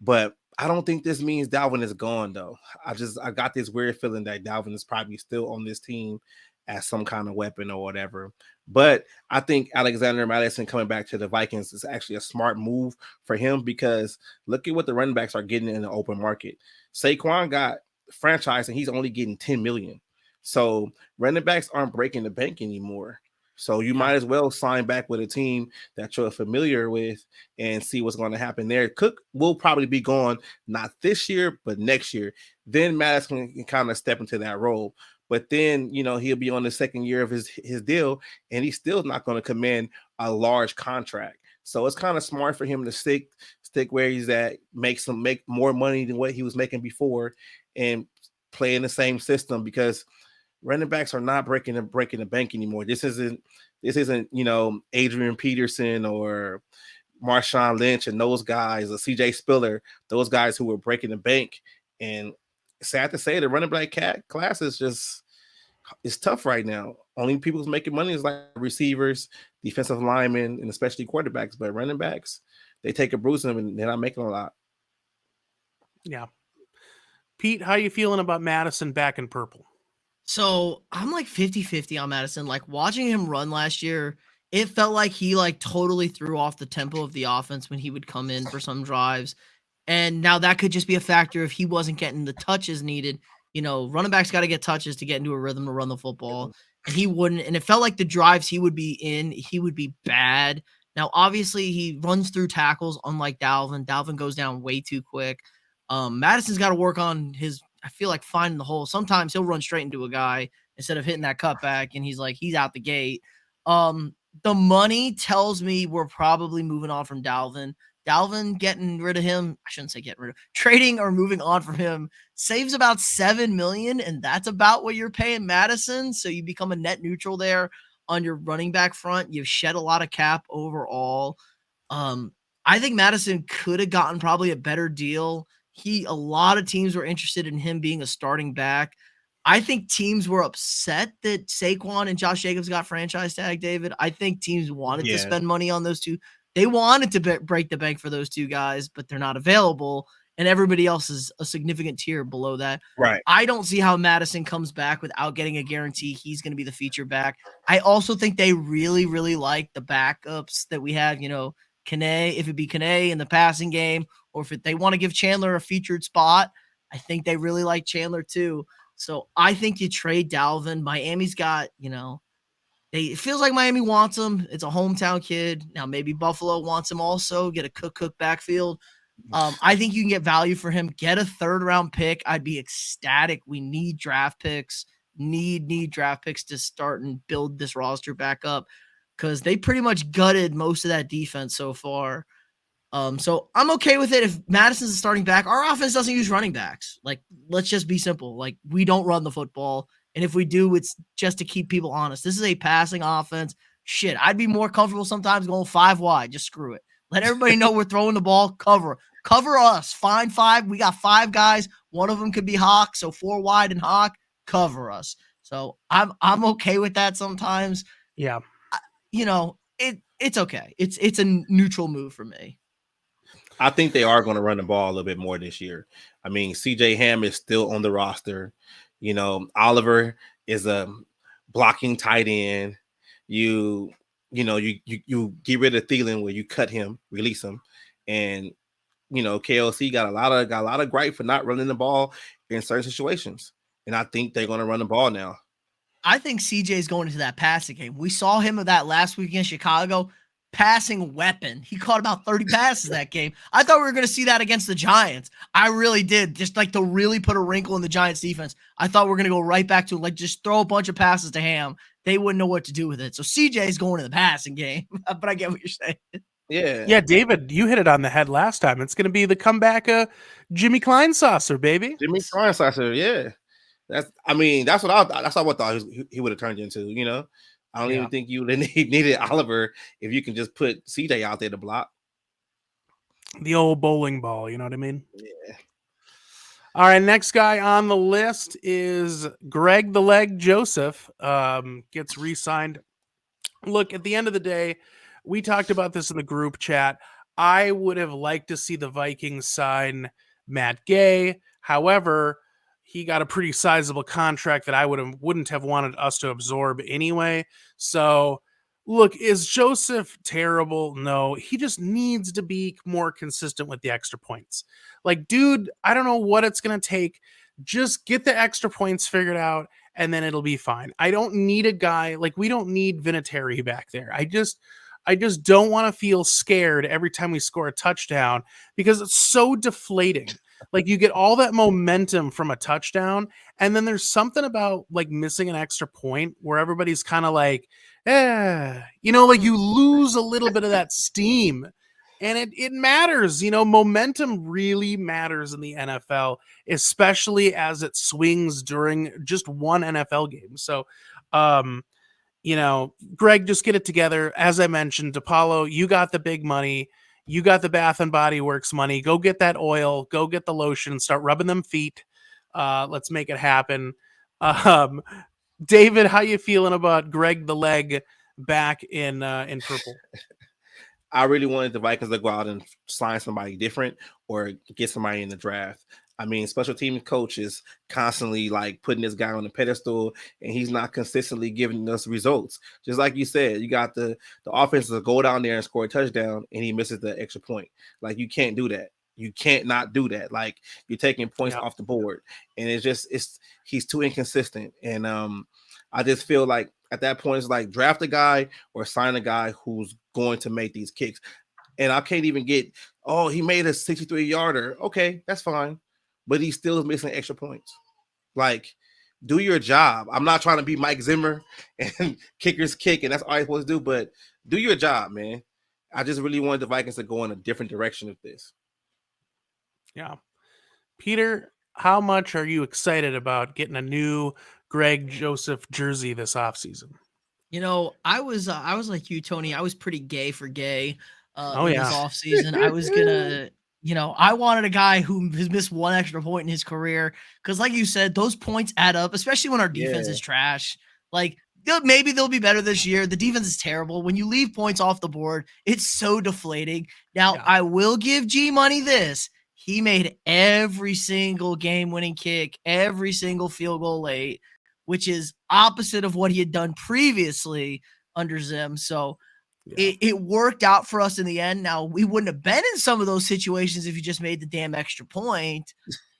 but I don't think this means Dalvin is gone, though. I got this weird feeling that Dalvin is probably still on this team as some kind of weapon or whatever. But I think Alexander Mattison coming back to the Vikings is actually a smart move for him, because look at what the running backs are getting in the open market. Saquon got franchised and he's only getting $10 million. So running backs aren't breaking the bank anymore. So you might as well sign back with a team that you're familiar with and see what's going to happen there. Cook will probably be gone, not this year, but next year. Then Madison can kind of step into that role. But then, he'll be on the second year of his deal, and he's still not going to command a large contract. So it's kind of smart for him to stick where he's at, make more money than what he was making before, and play in the same system, because running backs are not breaking the bank anymore. This isn't Adrian Peterson or Marshawn Lynch and those guys, or CJ Spiller, those guys who were breaking the bank. And sad to say, the running back class is tough right now. Only people who's making money is like receivers, defensive linemen, and especially quarterbacks. But running backs, they take a bruising and they're not making a lot. Yeah. Pete, how you feeling about Madison back in purple? So I'm 50-50 on Madison. Watching him run last year, it felt like he totally threw off the tempo of the offense when he would come in for some drives. And now that could just be a factor if he wasn't getting the touches needed. Running backs got to get touches to get into a rhythm to run the football. And he wouldn't. And it felt like the drives he would be in, he would be bad. Now, obviously, he runs through tackles, unlike Dalvin. Dalvin goes down way too quick. Madison's got to work on I feel like finding the hole. Sometimes he'll run straight into a guy instead of hitting that cutback, and he's out the gate. The money tells me we're probably moving on from Dalvin. Dalvin, getting rid of him, I shouldn't say getting rid of, trading or moving on from him saves about $7 million, and that's about what you're paying Madison. So you become a net neutral there on your running back front. You've shed a lot of cap overall. I think Madison could have gotten probably a better deal. A lot of teams were interested in him being a starting back. I think teams were upset that Saquon and Josh Jacobs got franchise tag, David. I think teams wanted to spend money on those two. They wanted to break the bank for those two guys, but they're not available, and everybody else is a significant tier below that. Right. I don't see how Madison comes back without getting a guarantee he's going to be the feature back. I also think they really, really like the backups that we have, Kane, if it be Kane in the passing game, or if they want to give Chandler a featured spot, I think they really like Chandler too. So I think you trade Dalvin. Miami's got, it feels like Miami wants him. It's a hometown kid. Now maybe Buffalo wants him also. Get a cook backfield. I think you can get value for him. Get a 3rd round pick. I'd be ecstatic. We need draft picks. Need draft picks to start and build this roster back up, because they pretty much gutted most of that defense so far. So I'm okay with it if Madison's a starting back. Our offense doesn't use running backs. Like, let's just be simple. Like, we don't run the football. And if we do, it's just to keep people honest. This is a passing offense. Shit, I'd be more comfortable sometimes going 5 wide. Just screw it. Let everybody know we're throwing the ball. Cover us. Find 5. We got 5 guys. One of them could be Hawk. So 4 wide and Hawk. Cover us. So I'm okay with that sometimes. Yeah. It's okay. It's a neutral move for me. I think they are going to run the ball a little bit more this year. I mean, CJ Ham is still on the roster. Oliver is a blocking tight end. You get rid of Thielen where you cut him, release him, and KLC got a lot of gripe for not running the ball in certain situations. And I think they're going to run the ball now. I think CJ is going into that passing game. We saw him of that last week against Chicago. Passing weapon. He caught about 30 passes that game. I thought we were going to see that against the Giants. I really did. Just like to really put a wrinkle in the Giants defense. I thought we were going to go right back to just throw a bunch of passes to Ham. They wouldn't know what to do with it. So CJ is going to the passing game. But I get what you're saying. Yeah, David, you hit it on the head last time. It's going to be the comeback of Jimmy Kleinsasser, baby. Jimmy Kleinsasser, yeah. That's what I thought he would have turned into. I don't even think you needed Oliver if you can just put CJ out there to block. The old bowling ball, you know what I mean? Yeah. All right, next guy on the list is Greg the Leg Joseph. Gets re-signed. Look, at the end of the day, we talked about this in the group chat. I would have liked to see the Vikings sign Matt Gay. However, he got a pretty sizable contract that I wouldn't have wanted us to absorb anyway. So, look, is Joseph terrible? No, he just needs to be more consistent with the extra points. Like, dude, I don't know what it's going to take. Just get the extra points figured out, and then it'll be fine. I don't need a guy, we don't need Vinatieri back there. I just don't want to feel scared every time we score a touchdown because it's so deflating. Like, you get all that momentum from a touchdown, and then there's something about missing an extra point where everybody's kind of you lose a little bit of that steam, and it matters. Momentum really matters in the NFL, especially as it swings during just one NFL game. So, Greg, just get it together. As I mentioned, DePaulo, you got the big money. You got the Bath and Body Works money. Go get that oil. Go get the lotion. Start rubbing them feet. Let's make it happen. David, how you feeling about Greg the Leg back in purple? I really wanted the Vikings to go out and sign somebody different or get somebody in the draft. I mean, special team coaches constantly putting this guy on the pedestal, and he's not consistently giving us results. Just like you said, you got the offense to go down there and score a touchdown, and he misses the extra point. You can't do that. You can't not do that. You're taking points off the board, and he's too inconsistent. And I just feel like at that point, it's draft a guy or sign a guy who's going to make these kicks. and I can't even get, oh, he made a 63-yarder. Okay, that's fine. But he still is missing extra points. Like, do your job. I'm not trying to be Mike Zimmer and kickers kick, and that's all you're supposed to do, but do your job, man. I just really wanted the Vikings to go in a different direction with this. Yeah. Peter, how much are you excited about getting a new Greg Joseph jersey this offseason? You know, I was like you, Tony. I was pretty gay for gay Oh, in yeah. this offseason. I was gonna, I wanted a guy who has missed one extra point in his career. Because, like you said, those points add up, especially when our defense is trash. Like, maybe they'll be better this year. The defense is terrible. When you leave points off the board, it's so deflating. Now, Yeah. I will give G Money this. He made every single game-winning kick, every single field goal late, which is opposite of what he had done previously under Zim. So it worked out for us in the end. Now, we wouldn't have been in some of those situations if you just made the damn extra point.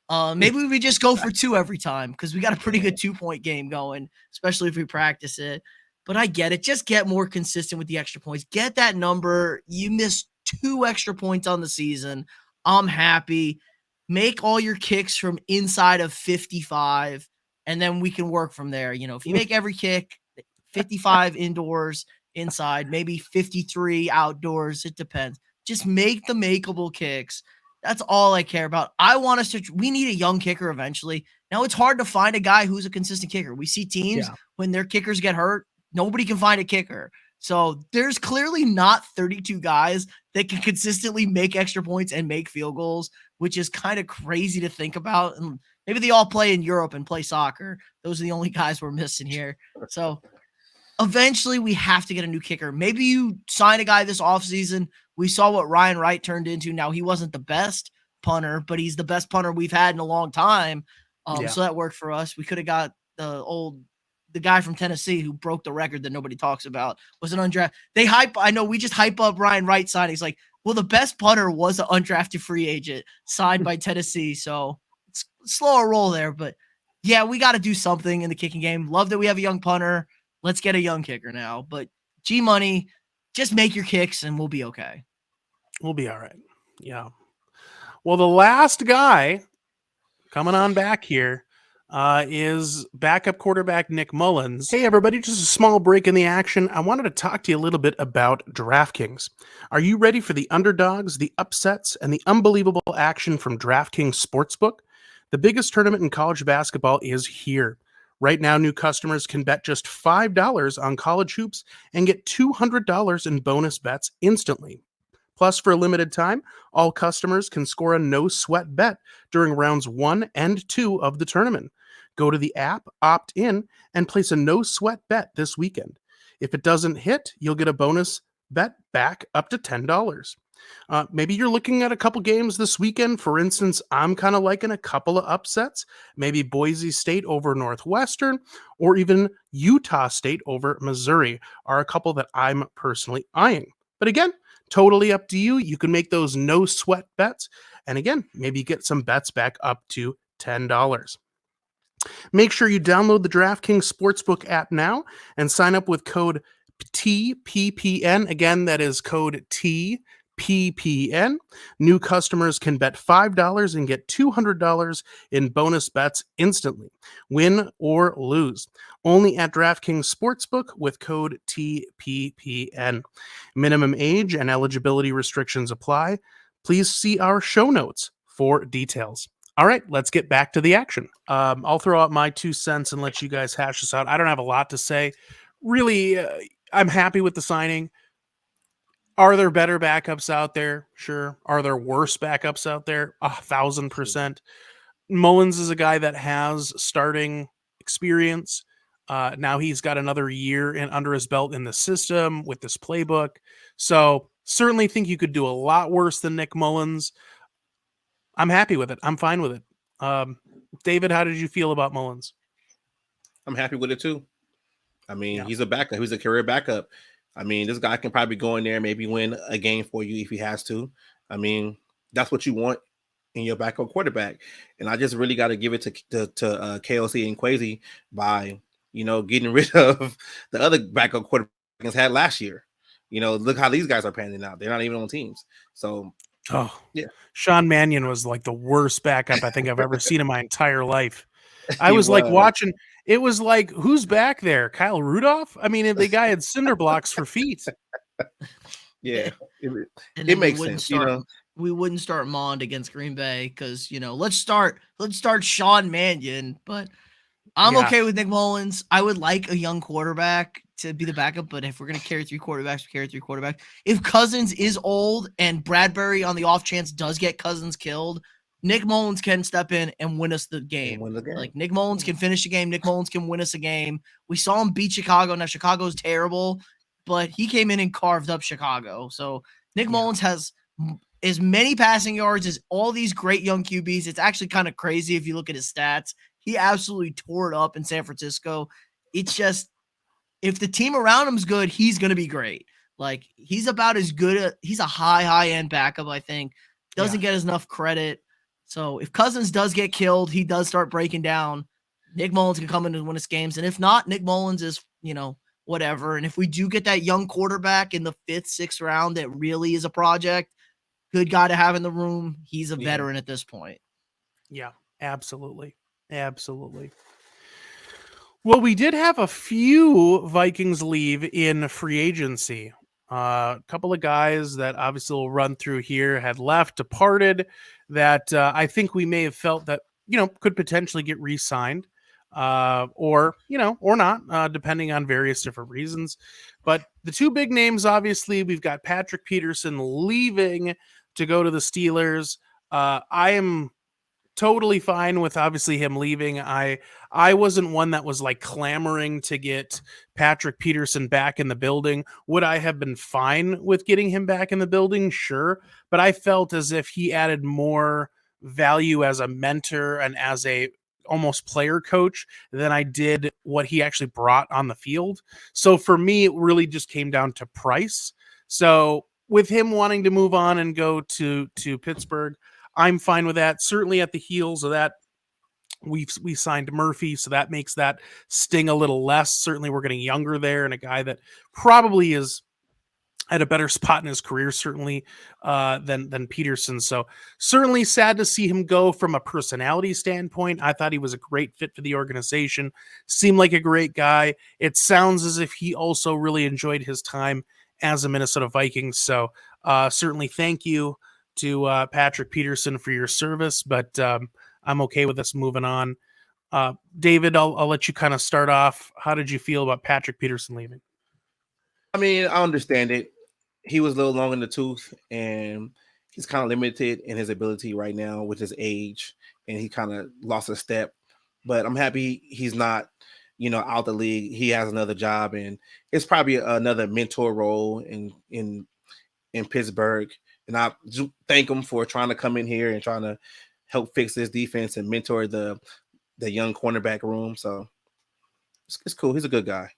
Maybe we just go for 2 every time because we got a pretty good 2-point game going, especially if we practice it. But I get it. Just get more consistent with the extra points. Get that number. You missed 2 extra points on the season. I'm happy. Make all your kicks from inside of 55. And then we can work from there. If you make every kick 55 indoors, inside, maybe 53 outdoors, it depends. Just make the makeable kicks. That's all I care about. We need a young kicker eventually. Now it's hard to find a guy who's a consistent kicker. We see teams when their kickers get hurt, nobody can find a kicker. So there's clearly not 32 guys that can consistently make extra points and make field goals, which is kind of crazy to think about. And maybe they all play in Europe and play soccer. Those are the only guys we're missing here. So eventually we have to get a new kicker. Maybe you sign a guy this offseason. We saw what Ryan Wright turned into. Now, he wasn't the best punter, but he's the best punter we've had in a long time. So that worked for us. We could have got the guy from Tennessee who broke the record that nobody talks about, was an undrafted. We just hype up Ryan Wright signings. Like, well, the best punter was an undrafted free agent signed by Tennessee. So it's slower roll there, but yeah, we got to do something in the kicking game. Love that we have a young punter. Let's get a young kicker now. But G Money, just make your kicks and we'll be okay. We'll be all right. Yeah. Well, the last guy coming on back here is backup quarterback Nick Mullins. Hey, everybody, just a small break in the action. I wanted to talk to you a little bit about DraftKings. Are you ready for the underdogs, the upsets, and the unbelievable action from DraftKings Sportsbook? The biggest tournament in college basketball is here. Right now, new customers can bet just $5 on college hoops and get $200 in bonus bets instantly. Plus, for a limited time, all customers can score a no-sweat bet during rounds 1 and 2 of the tournament. Go to the app, opt in, and place a no-sweat bet this weekend. If it doesn't hit, you'll get a bonus bet back up to $10. Maybe you're looking at a couple games this weekend. For instance, I'm kind of liking a couple of upsets. Maybe Boise State over Northwestern, or even Utah State over Missouri are a couple that I'm personally eyeing. But again, totally up to you. You can make those no sweat bets. And again, maybe get some bets back up to $10. Make sure you download the DraftKings Sportsbook app now and sign up with code TPPN. Again, that is code TPPN. New customers can bet $5 and get $200 in bonus bets instantly, win or lose. Only at DraftKings Sportsbook with code TPPN. Minimum age and eligibility restrictions apply. Please see our show notes for details. All right, let's get back to the action. I'll throw out my 2 cents and let you guys hash this out. I don't have a lot to say. Really, I'm happy with the signing. Are there better backups out there? Sure. Are there worse backups out there? 1,000%. Mullins is a guy that has starting experience. Now he's got another year under his belt in the system with this playbook. So certainly think you could do a lot worse than Nick Mullins. I'm happy with it. I'm fine with it. David, how did you feel about Mullins? I'm happy with it too. I mean, he's a backup. He's a career backup. I mean, this guy can probably go in there and maybe win a game for you if he has to. I mean, that's what you want in your backup quarterback. And I just really got to give it to KLC and Kwesi by, getting rid of the other backup quarterbacks had last year. look how these guys are panning out. They're not even on teams. So yeah. Sean Mannion was like the worst backup I think I've ever seen in my entire life. I He was like was. watching. It was like, who's back there? Kyle Rudolph? I mean, the guy had cinder blocks for feet. Yeah, And it then makes sense. We wouldn't start Mond against Green Bay because let's start Sean Mannion. But I'm Yeah. okay with Nick Mullins. I would like a young quarterback to be the backup, but if we're gonna carry three quarterbacks, we carry three quarterbacks. If Cousins is old and Bradbury on the off chance does get Cousins killed, Nick Mullins can step in and win us the game. Like Nick Mullins can finish the game. Nick Mullins can win us a game. We saw him beat Chicago. Now Chicago's terrible, but he came in and carved up Chicago. So Nick Mullins has as many passing yards as all these great young QBs. It's actually kind of crazy if you look at his stats. He absolutely tore it up in San Francisco. It's just, if the team around him's good, he's going to be great. Like, he's about as good. He's a high-end backup, I think. Doesn't get enough credit. So if Cousins does get killed, he does start breaking down, Nick Mullins can come in and win us games. And if not, Nick Mullins is, whatever. And if we do get that young quarterback in the 5th, 6th round that really is a project, good guy to have in the room. He's a veteran at this point. Yeah, absolutely. Absolutely. Well, we did have a few Vikings leave in free agency. A couple of guys that obviously will run through here had left, departed, that I think we may have felt that, could potentially get re-signed or not, depending on various different reasons. But the two big names, obviously, we've got Patrick Peterson leaving to go to the Steelers. I am totally fine with obviously him leaving. I wasn't one that was like clamoring to get Patrick Peterson back in the building. Would I have been fine with getting him back in the building? Sure. But I felt as if he added more value as a mentor and as a almost player coach than I did what he actually brought on the field. So for me, it really just came down to price. So with him wanting to move on and go to Pittsburgh, I'm fine with that. Certainly at the heels of that, we signed Murphy, so that makes that sting a little less. Certainly we're getting younger there, and a guy that probably is at a better spot in his career, certainly than Peterson. So certainly sad to see him go from a personality standpoint. I thought he was a great fit for the organization, seemed like a great guy. It sounds as if he also really enjoyed his time as a Minnesota Vikings. So certainly thank you to Patrick Peterson for your service, but I'm okay with us moving on. David, I'll let you kind of start off. How did you feel about Patrick Peterson leaving? I mean, I understand it. He was a little long in the tooth, and he's kind of limited in his ability right now with his age, and he kind of lost a step. But I'm happy he's not, out the league. He has another job, and it's probably another mentor role in Pittsburgh. And I thank him for trying to come in here and trying to help fix this defense and mentor the young cornerback room. So it's cool. He's a good guy.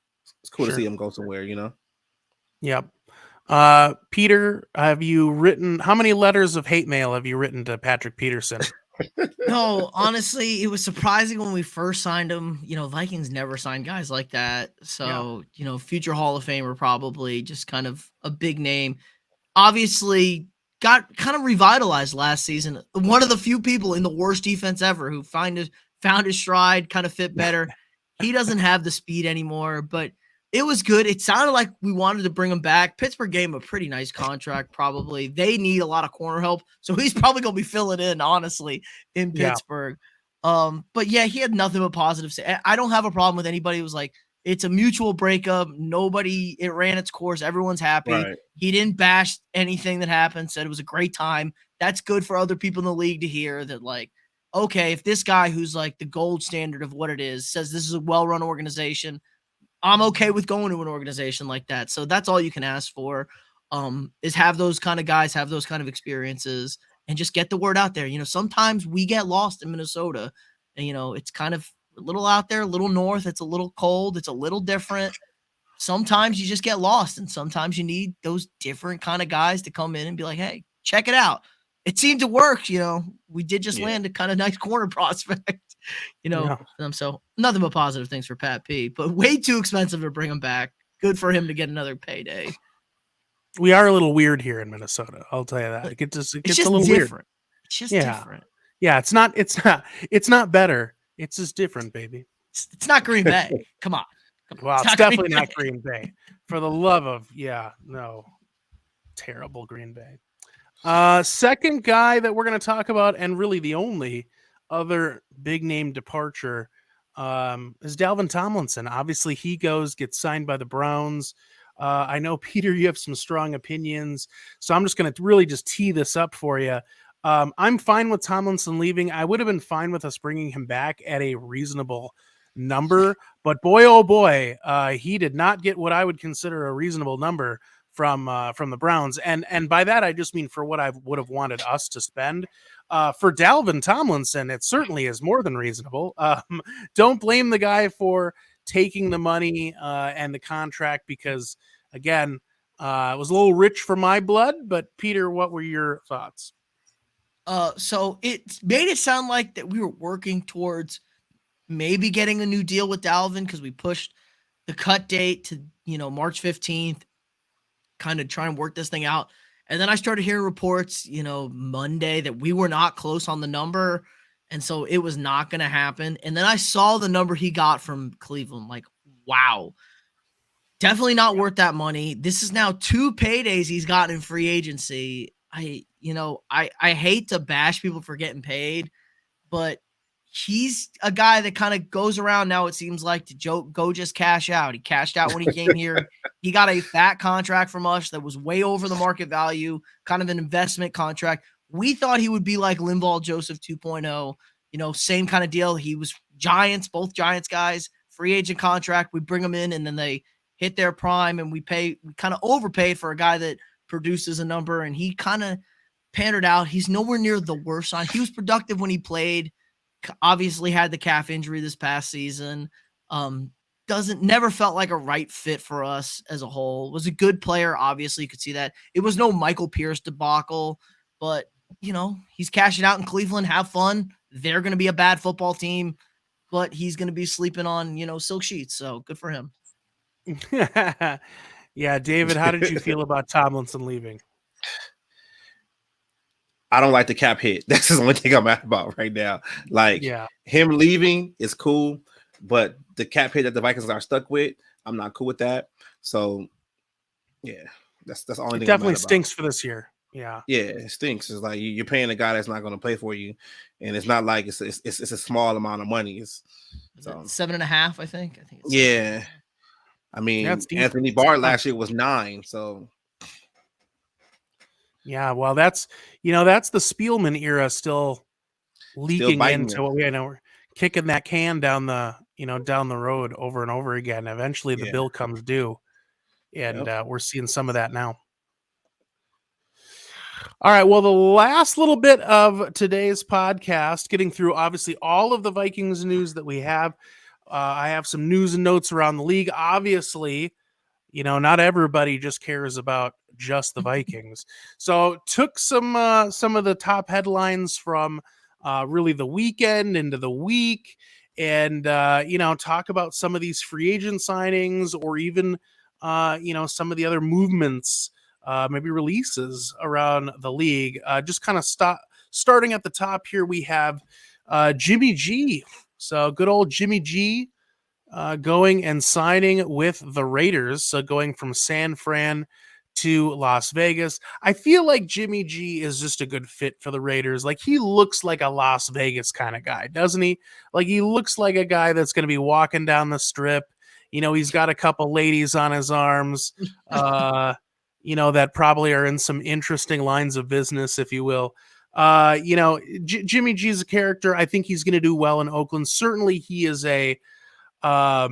It's cool to see him go somewhere, Yep. Peter, how many letters of hate mail have you written to Patrick Peterson? No, honestly, it was surprising when we first signed him. Vikings never signed guys like that. So, future Hall of Famer, probably just kind of a big name. Obviously got kind of revitalized last season. One of the few people in the worst defense ever who found his stride, kind of fit better. He doesn't have the speed anymore, but it was good. It sounded like we wanted to bring him back. Pittsburgh gave him a pretty nice contract, probably. They need a lot of corner help, so he's probably going to be filling in, honestly, in Pittsburgh. But yeah, he had nothing but positive say. I don't have a problem with anybody who was like, it's a mutual breakup. It ran its course. Everyone's happy. Right. He didn't bash anything that happened, said it was a great time. That's good for other people in the league to hear that, like, okay, if this guy who's like the gold standard of what it is says this is a well-run organization, I'm okay with going to an organization like that. So that's all you can ask for, is have those kind of guys, have those kind of experiences, and just get the word out there. Sometimes we get lost in Minnesota, and, it's kind of a little out there, a little north. It's a little cold. It's a little different. Sometimes you just get lost, and sometimes you need those different kind of guys to come in and be like, hey, check it out. It seemed to work. We did just land a kind of nice corner prospect, so nothing but positive things for Pat P, but way too expensive to bring him back. Good for him to get another payday. We are a little weird here in Minnesota. I'll tell you that. It gets It's a just little different. weird. It's just Yeah. different. Yeah, it's not better. It's just different, baby. It's not Green Bay. Come on. Well, it's definitely not Green Bay. For the love of, no. Terrible Green Bay. Second guy that we're going to talk about, and really the only other big name departure, is Dalvin Tomlinson. Obviously, he gets signed by the Browns. I know, Peter, you have some strong opinions, so I'm just going to really just tee this up for you. I'm fine with Tomlinson leaving. I would have been fine with us bringing him back at a reasonable number, but boy, oh boy, he did not get what I would consider a reasonable number from the Browns, and by that I just mean for what I would have wanted us to spend. For Dalvin Tomlinson, it certainly is more than reasonable. Don't blame the guy for taking the money and the contract, because again, it was a little rich for my blood. But Peter, what were your thoughts? So it made it sound like that we were working towards maybe getting a new deal with Dalvin, because we pushed the cut date to March 15th, kind of try and work this thing out. And then I started hearing reports, Monday, that we were not close on the number. And so it was not going to happen. And then I saw the number he got from Cleveland. Like, wow, definitely not worth that money. This is now 2 paydays he's gotten in free agency. I hate to bash people for getting paid, but he's a guy that kind of goes around now, it seems like, to go just cash out. He cashed out when he came here. He got a fat contract from us that was way over the market value, kind of an investment contract. We thought he would be like Linval Joseph 2.0, same kind of deal. He was both Giants guys, free agent contract. We bring them in, and then they hit their prime, and we kind of overpaid for a guy that produces a number, and he kind of pandered out. He's nowhere near the worst sign. He was productive when he played. Obviously had the calf injury this past season. Never felt like a right fit for us as a whole. Was a good player. Obviously, you could see that. It was no Michael Pierce debacle, but he's cashing out in Cleveland. Have fun. They're going to be a bad football team, but he's going to be sleeping on, silk sheets. So good for him. Yeah. David, how did you feel about Tomlinson leaving? I don't like the cap hit. That's the only thing I'm mad about right now. Like, him leaving is cool, but the cap hit that the Vikings are stuck with, I'm not cool with that. So, yeah, that's the only thing. It definitely stinks for this year. Yeah, it stinks. It's like you're paying a guy that's not going to play for you, and it's not like it's a small amount of money. It's 7.5, I think. Yeah, I mean, Anthony Barr last year was 9, so. Yeah, well, that's the Spielman era still leaking into what we know. We're kicking that can down the road over and over again. Eventually, the bill comes due, and we're seeing some of that now. All right, well, the last little bit of today's podcast, getting through obviously all of the Vikings news that we have. I have some news and notes around the league. Obviously, not everybody just cares about just the Vikings. So took some of the top headlines from really the weekend into the week, and talk about some of these free agent signings, or even some of the other movements, maybe releases around the league. Just kind of starting at the top here, we have Jimmy G. So good old Jimmy G going and signing with the Raiders. So going from San Fran to Las Vegas. I feel like Jimmy G is just a good fit for the Raiders. Like, he looks like a Las Vegas kind of guy, doesn't he? Like, he looks like a guy that's going to be walking down the strip. He's got a couple ladies on his arms, that probably are in some interesting lines of business, if you will. Jimmy G is a character. I think he's going to do well in Oakland. Certainly he is he's a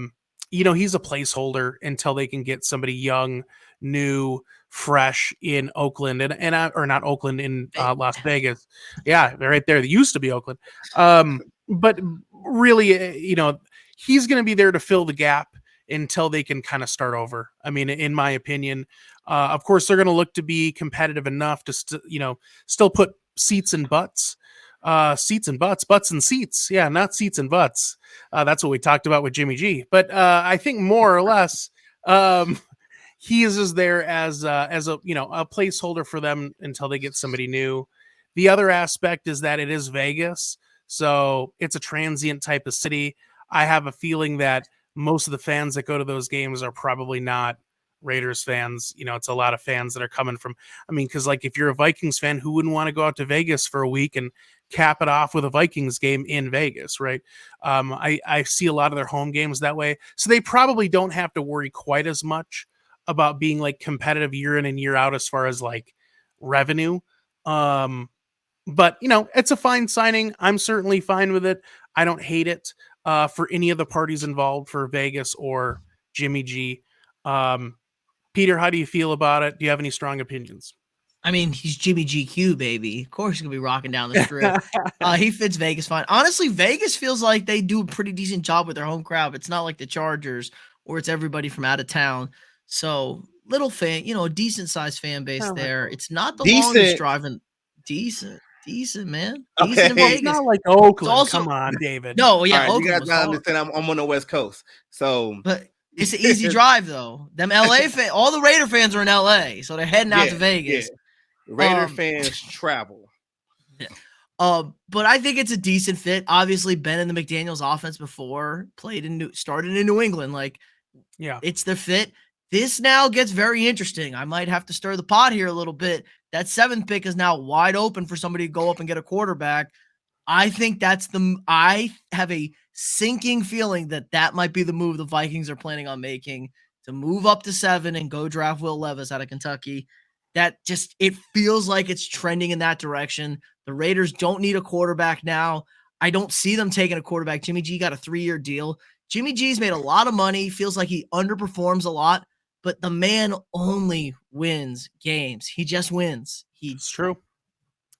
placeholder until they can get somebody young, new, fresh in Oakland, or not Oakland, in Las Vegas. Yeah, right there. They used to be Oakland. But really, he's going to be there to fill the gap until they can kind of start over. I mean, in my opinion, of course, they're going to look to be competitive enough to still put seats and butts. Seats and butts, butts and seats. Yeah, not seats and butts. That's what we talked about with Jimmy G. But I think more or less, he is there as a a placeholder for them until they get somebody new. The other aspect is that it is Vegas, so it's a transient type of city. I have a feeling that most of the fans that go to those games are probably not Raiders fans. It's a lot of fans that are coming from, because like if you're a Vikings fan, who wouldn't want to go out to Vegas for a week and cap it off with a Vikings game in Vegas, right? I see a lot of their home games that way. So they probably don't have to worry quite as much about being like competitive year in and year out as far as like revenue. But it's a fine signing. I'm certainly fine with it. I don't hate it for any of the parties involved, for Vegas or Jimmy G. Peter, how do you feel about it? Do you have any strong opinions? I mean, he's Jimmy GQ, baby. Of course he's going to be rocking down the strip. He fits Vegas fine. Honestly, Vegas feels like they do a pretty decent job with their home crowd. It's not like the Chargers or it's everybody from out of town. So, little fan, a decent-sized fan base there. It's not the longest driving. Decent, man. Decent in Okay. It's Vegas. not like Oakland. also- Come on, David. No, yeah, All right, you Oakland guys was gotta hard. understand I'm on the West Coast. So But it's an easy drive, though. Them LA fans, all the Raider fans are in LA, so they're heading out to Vegas. Yeah. Raider fans travel. Yeah. But I think it's a decent fit. Obviously, been in the McDaniels offense before, started in New England. Like, Yeah, it's the fit. This now gets very interesting. I might have to stir the pot here a little bit. That 7th pick is now wide open for somebody to go up and get a quarterback. I think I have a sinking feeling that might be the move the Vikings are planning on making, to move up to 7 and go draft Will Levis out of Kentucky. It feels like it's trending in that direction. The Raiders don't need a quarterback now. I don't see them taking a quarterback. Jimmy G got a 3-year deal. Jimmy G's made a lot of money, feels like he underperforms a lot, but the man only wins games. He just wins. it's true.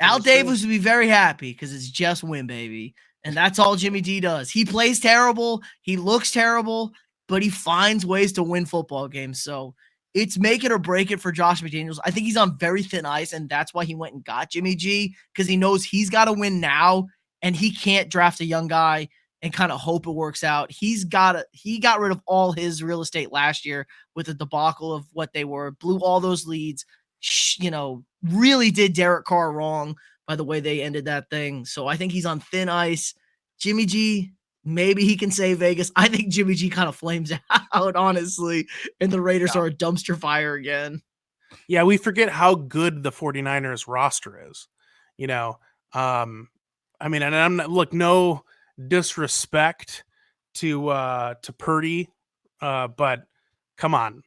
Al Davis would be very happy because it's just win, baby. And that's all Jimmy G does. He plays terrible. He looks terrible, but he finds ways to win football games. So it's make it or break it for Josh McDaniels. I think he's on very thin ice, and that's why he went and got Jimmy G, because he knows he's got to win now, and he can't draft a young guy and kind of hope it works out. He got rid of all his real estate last year with the debacle of what they were, blew all those leads, really did Derek Carr wrong by the way they ended that thing. So I think he's on thin ice. Jimmy G, maybe he can save Vegas. I think Jimmy G kind of flames out, honestly, and the Raiders are a dumpster fire again. Yeah, we forget how good the 49ers roster is. And I'm not, look, no disrespect to Purdy, but come on.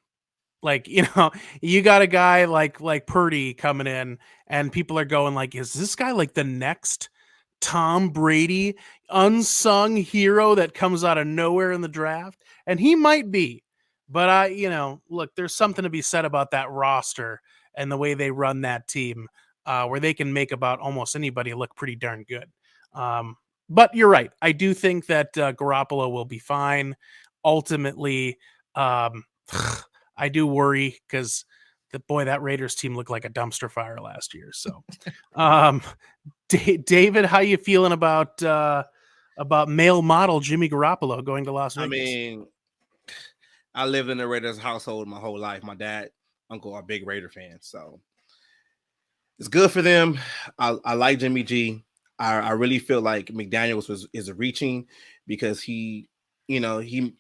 Like, you got a guy like Purdy coming in, and people are going like, is this guy like the next Tom Brady, unsung hero that comes out of nowhere in the draft? And he might be, but look, there's something to be said about that roster and the way they run that team, where they can make about almost anybody look pretty darn good. But you're right. I do think that Garoppolo will be fine. Ultimately, I do worry because that Raiders team looked like a dumpster fire last year. So, David, how you feeling about male model Jimmy Garoppolo going to Las Vegas? I mean, I lived in the Raiders household my whole life. My dad, uncle are big Raider fans, so it's good for them. I like Jimmy G. I really feel like McDaniels is reaching, because he wants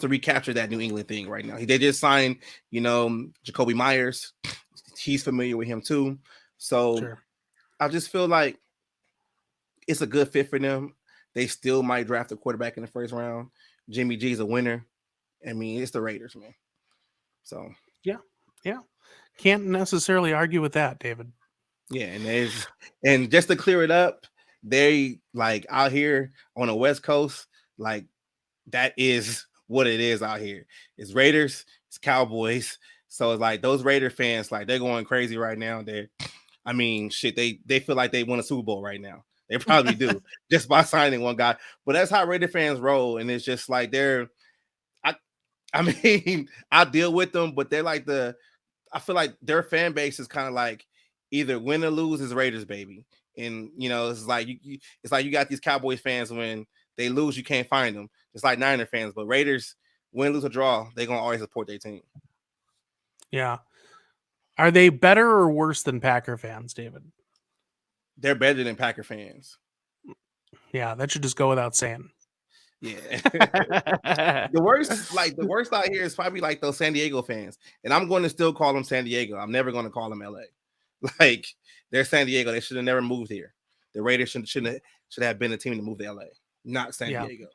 to recapture that New England thing right now. They just signed, Jacoby Myers. He's familiar with him too. So sure. I just feel like it's a good fit for them. They still might draft a quarterback in the first round. Jimmy G's a winner. I mean, it's the Raiders, man. So yeah. Can't necessarily argue with that, David. Yeah, and just to clear it up, they like out here on the West Coast, like that is what it is out here. It's Raiders, it's Cowboys. So it's like those Raider fans, like they're going crazy right now. They feel like they won a Super Bowl right now. They probably do just by signing one guy. But that's how Raider fans roll, and it's just like I deal with them, but they're like I feel like their fan base is kind of like either win or lose is Raiders, baby. And it's like you got these Cowboys fans, when they lose, you can't find them. It's like Niner fans, but Raiders, win, lose, or draw, they're gonna always support their team. Yeah. Are they better or worse than Packer fans, David? They're better than Packer fans. Yeah, that should just go without saying. Yeah. the worst out here is probably like those San Diego fans. And I'm going to still call them San Diego. I'm never going to call them LA. Like, they're San Diego. They should have never moved here. The Raiders should have been a team to move to LA, not San Diego.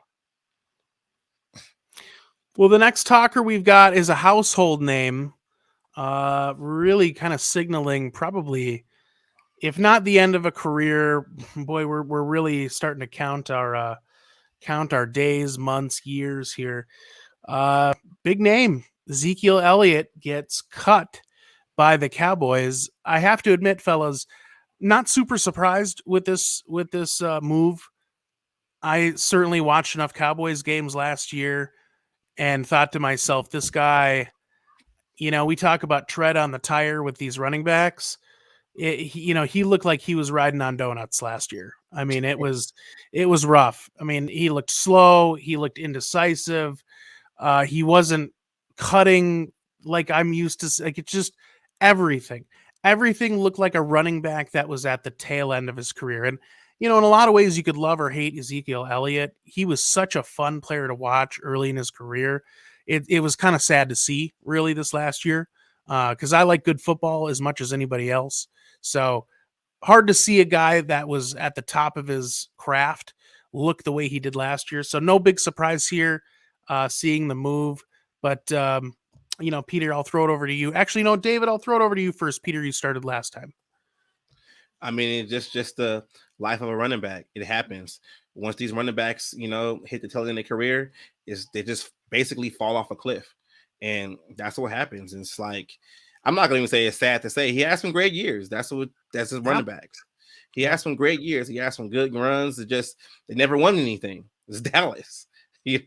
Well, the next talker we've got is a household name. Really kind of signaling probably, if not the end of a career, boy, we're really starting to count our days, months, years here. Big name, Ezekiel Elliott gets cut by the Cowboys. I have to admit, fellas, not super surprised with this move. I certainly watched enough Cowboys games last year and thought to myself, this guy, we talk about tread on the tire with these running backs. He looked like he was riding on donuts last year. I mean, it was rough. I mean, he looked slow. He looked indecisive. He wasn't cutting like I'm used to. Like, it's just everything looked like a running back that was at the tail end of his career. And, in a lot of ways you could love or hate Ezekiel Elliott. He was such a fun player to watch early in his career. It was kind of sad to see really this last year. Because I like good football as much as anybody else. So hard to see a guy that was at the top of his craft look the way he did last year. So no big surprise here, seeing the move. But, Peter, I'll throw it over to you. Actually, no, David, I'll throw it over to you first. Peter, you started last time. I mean, it's just the life of a running back. It happens. Once these running backs, hit the tail end of their career, they just basically fall off a cliff. And that's what happens. And it's like, I'm not going to even say it's sad to say he had some great years. That's his running backs. He had some great years. He had some good runs. They never won anything. It's Dallas, they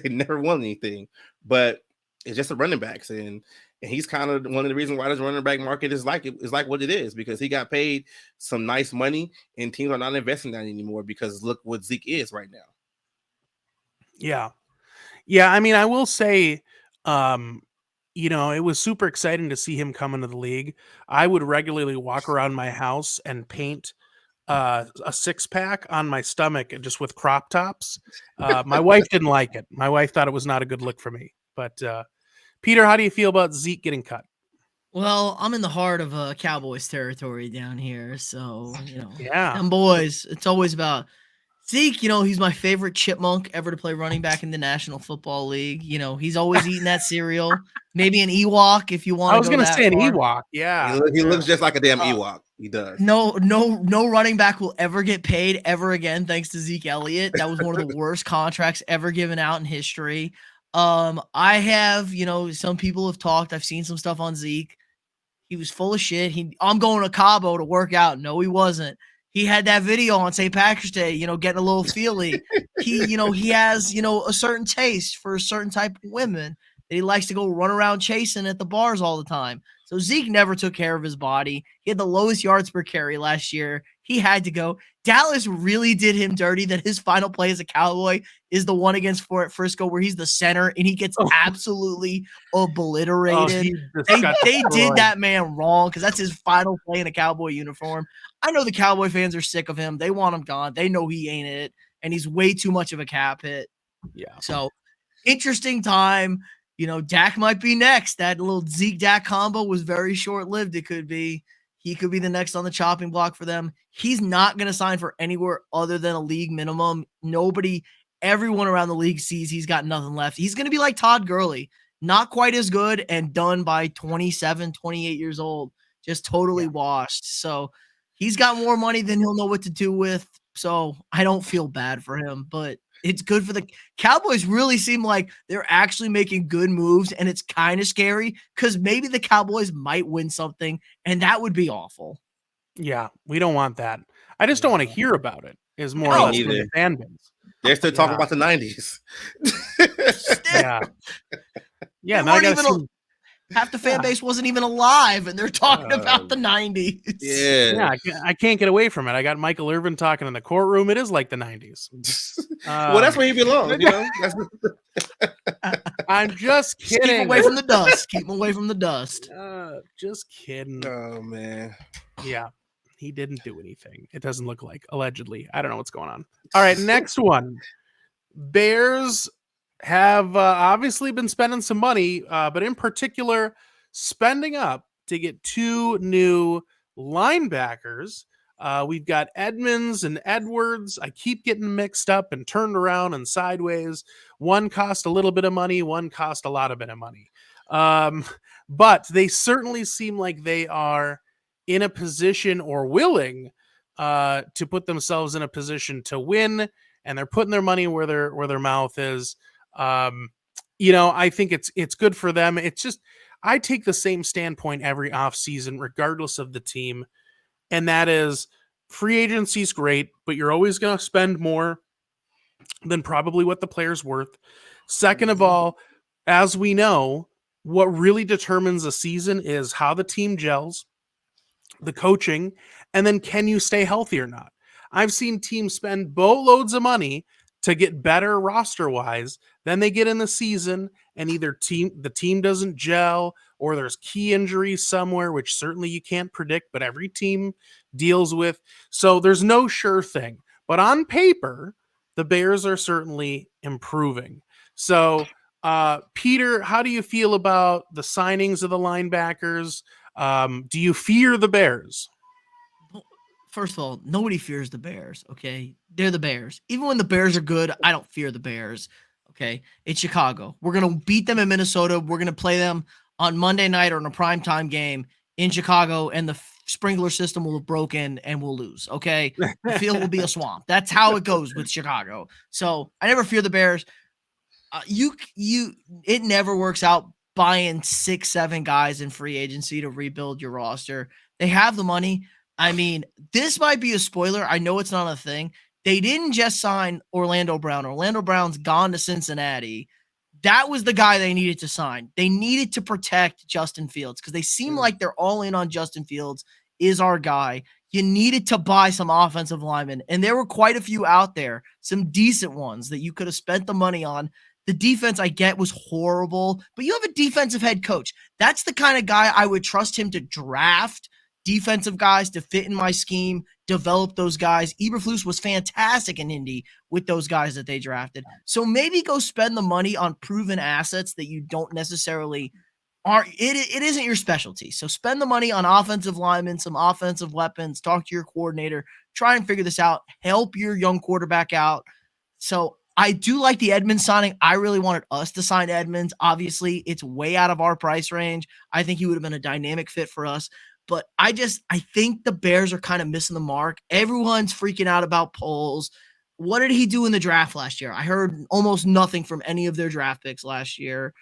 never won anything. But it's just the running backs, and he's kind of one of the reasons why this running back market is like what it is, because he got paid some nice money, and teams are not investing that anymore because look what Zeke is right now. Yeah. I mean, I will say, it was super exciting to see him come into the league. I would regularly walk around my house and paint a 6-pack on my stomach just with crop tops. My wife didn't like it. My wife thought it was not a good look for me. But Peter, how do you feel about Zeke getting cut? Well, I'm in the heart of Cowboys territory down here. So, Yeah. them boys, it's always about Zeke. He's my favorite chipmunk ever to play running back in the National Football League. He's always eating that cereal. Maybe an Ewok if you want. I was going to say an Ewok. Yeah, he looks just like a damn Ewok. He does. No running back will ever get paid ever again thanks to Zeke Elliott. That was one of the worst contracts ever given out in history. I have, some people have talked. I've seen some stuff on Zeke. He was full of shit. I'm going to Cabo to work out. No, he wasn't. He had that video on St. Patrick's Day, getting a little feely. He has, a certain taste for a certain type of women that he likes to go run around chasing at the bars all the time. So Zeke never took care of his body. He had the lowest yards per carry last year. He had to go. Dallas really did him dirty that his final play as a Cowboy is the one against Frisco where he's the center and he gets absolutely obliterated. They did that man wrong because that's his final play in a Cowboy uniform. I know the Cowboy fans are sick of him. They want him gone. They know he ain't it, and he's way too much of a cap hit. Yeah. So, interesting time. Dak might be next. That little Zeke-Dak combo was very short-lived. It could be. He could be the next on the chopping block for them. He's not going to sign for anywhere other than a league minimum. Everyone around the league sees he's got nothing left. He's going to be like Todd Gurley, not quite as good and done by 27, 28 years old, just totally washed. So he's got more money than he'll know what to do with. So I don't feel bad for him, but it's good for the Cowboys. Really seem like they're actually making good moves, and it's kind of scary because maybe the Cowboys might win something, and that would be awful. Yeah, we don't want that. I just don't want to hear about it. Is more or less from the fan base. They're still talking about the 90s. Yeah. Now I gotta see. Half the fan base wasn't even alive, and they're talking about the 90s. Yeah. I can't get away from it. I got Michael Irvin talking in the courtroom. It is like the 90s. Well, that's where he belongs, you know? I'm just kidding. Keep him away from the dust. Keep him away from the dust. Just kidding. Oh, man. Yeah, he didn't do anything. It doesn't look like, allegedly. I don't know what's going on. All right, next one. Bears have obviously been spending some money, but in particular, spending up to get 2 new linebackers. We've got Edmonds and Edwards. I keep getting mixed up and turned around and sideways. One cost a little bit of money, one cost a lot of bit of money. But they certainly seem like they are in a position or willing to put themselves in a position to win, and they're putting their money where their mouth is. I think it's good for them. It's just, I take the same standpoint every offseason, regardless of the team. And that is, free agency is great, but you're always going to spend more than probably what the player's worth. Second of all, as we know, what really determines a season is how the team gels, the coaching, and then can you stay healthy or not? I've seen teams spend boatloads of money to get better roster-wise, then they get in the season and either the team doesn't gel or there's key injuries somewhere, which certainly you can't predict, but every team deals with. So there's no sure thing. But on paper, the Bears are certainly improving. So, Peter, how do you feel about the signings of the linebackers? Do you fear the Bears? First of all, nobody fears the Bears, okay? They're the Bears. Even when the Bears are good, I don't fear the Bears, okay? It's Chicago. We're going to beat them in Minnesota. We're going to play them on Monday night or in a primetime game in Chicago, and the sprinkler system will have broken and we'll lose, okay? The field will be a swamp. That's how it goes with Chicago. So I never fear the Bears. It never works out buying 6-7 guys in free agency to rebuild your roster. They have the money. I mean, this might be a spoiler. I know it's not a thing. They didn't just sign Orlando Brown. Orlando Brown's gone to Cincinnati. That was the guy they needed to sign. They needed to protect Justin Fields because they seem like they're all in on Justin Fields is our guy. You needed to buy some offensive linemen, and there were quite a few out there, some decent ones that you could have spent the money on. The defense, I get, was horrible, but you have a defensive head coach. That's the kind of guy I would trust him to draft defensive guys to fit in my scheme, develop those guys. Eberflus was fantastic in Indy with those guys that they drafted. So maybe go spend the money on proven assets that you don't necessarily are. It isn't your specialty. So spend the money on offensive linemen, some offensive weapons, talk to your coordinator, try and figure this out, help your young quarterback out. So I do like the Edmonds signing. I really wanted us to sign Edmonds. Obviously, it's way out of our price range. I think he would have been a dynamic fit for us. But I think the Bears are kind of missing the mark. Everyone's freaking out about polls. What did he do in the draft last year? I heard almost nothing from any of their draft picks last year.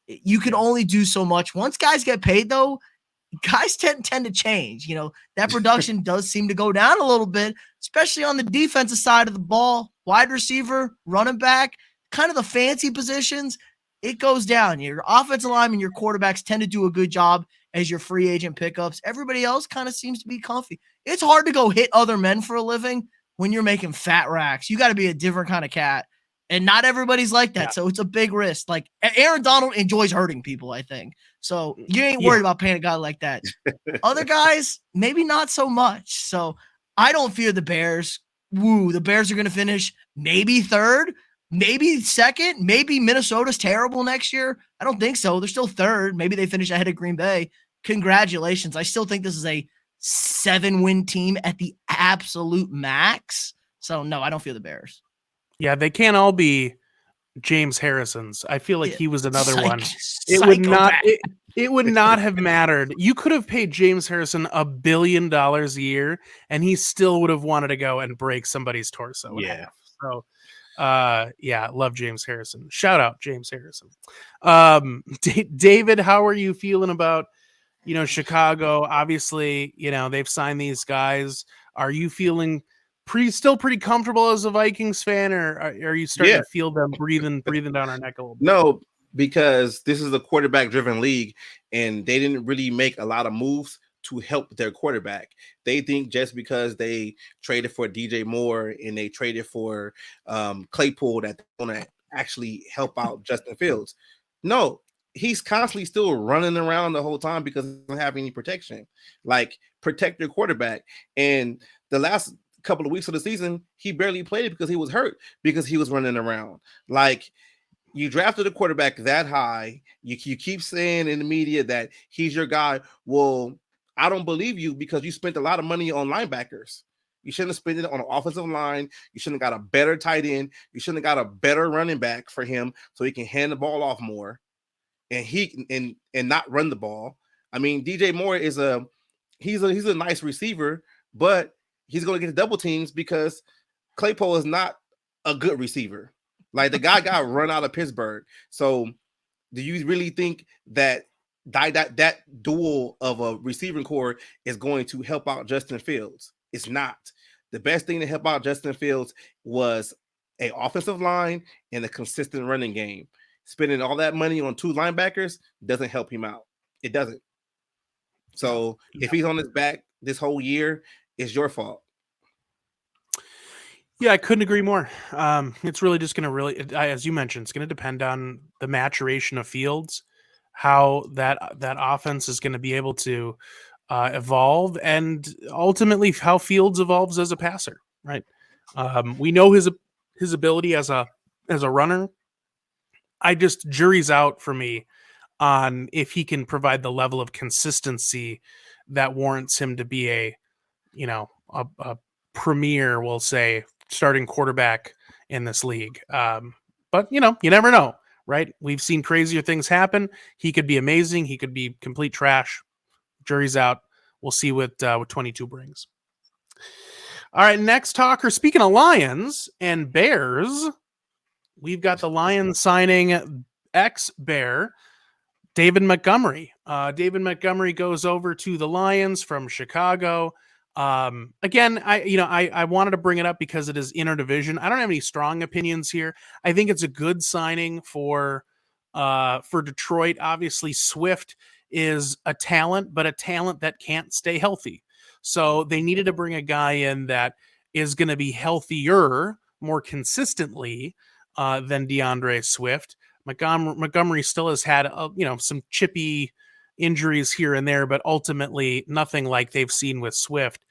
You can only do so much. Once guys get paid, though, guys tend to change. You know, that production does seem to go down a little bit, especially on the defensive side of the ball. Wide receiver, running back, kind of the fancy positions, it goes down. Your offensive linemen, your quarterbacks tend to do a good job as your free agent pickups. Everybody else kind of seems to be comfy. It's hard to go hit other men for a living when you're making fat racks. You got to be a different kind of cat. And not everybody's like that. Yeah. So it's a big risk. Like Aaron Donald enjoys hurting people, I think. So you ain't worried about paying a guy like that. Other guys, maybe not so much. So I don't fear the Bears. The Bears are going to finish maybe third, maybe second, maybe Minnesota's terrible next year. I don't think so. They're still third. Maybe they finish ahead of Green Bay. Congratulations. I still think this is a 7-win team at the absolute max. So no, I don't fear the Bears. Yeah, they can't all be James Harrison's. I feel like he was another one. It would not have mattered. You could have paid James Harrison $1 billion a year, and he still would have wanted to go and break somebody's torso. Yeah. So, love James Harrison. Shout out James Harrison. David, how are you feeling about, Chicago? Obviously, they've signed these guys. Are you feeling still pretty comfortable as a Vikings fan, or are you starting to feel them breathing down our neck a little bit? No, because this is a quarterback-driven league, and they didn't really make a lot of moves to help their quarterback. They think just because they traded for DJ Moore and they traded for Claypool that they're going to actually help out Justin Fields. No, he's constantly still running around the whole time because he doesn't have any protection. Like, protect your quarterback. And the last couple of weeks of the season, he barely played because he was hurt, because he was running around. Like, you drafted a quarterback that high. You keep saying in the media that he's your guy. Well, I don't believe you, because you spent a lot of money on linebackers. You shouldn't have spent it on an offensive line. You shouldn't have got a better tight end. You shouldn't have got a better running back for him so he can hand the ball off more and not run the ball. I mean, DJ Moore is he's a nice receiver, but he's going to get double teams because Claypool is not a good receiver. Like, the guy got run out of Pittsburgh. So do you really think that duel of a receiving core is going to help out Justin Fields? It's not. The best thing to help out Justin Fields was an offensive line and a consistent running game. Spending all that money on 2 linebackers doesn't help him out. It doesn't. So if he's on his back this whole year, it's your fault. Yeah, I couldn't agree more. It's really just going to as you mentioned, it's going to depend on the maturation of Fields, how that offense is going to be able to evolve, and ultimately how Fields evolves as a passer. Right? We know his ability as a runner. Jury's out for me on if he can provide the level of consistency that warrants him to be a premier, we'll say, starting quarterback in this league. But you never know, right? We've seen crazier things happen. He could be amazing. He could be complete trash. Jury's out. We'll see what 22 brings. All right, next talker. Speaking of Lions and Bears, we've got the Lions signing ex-Bear David Montgomery. David Montgomery goes over to the Lions from Chicago. Again, I wanted to bring it up because it is interdivision. I don't have any strong opinions here. I think it's a good signing for Detroit. Obviously, Swift is a talent, but a talent that can't stay healthy. So they needed to bring a guy in that is going to be healthier more consistently than DeAndre Swift. Montgomery still has had some chippy injuries here and there, but ultimately nothing like they've seen with Swift.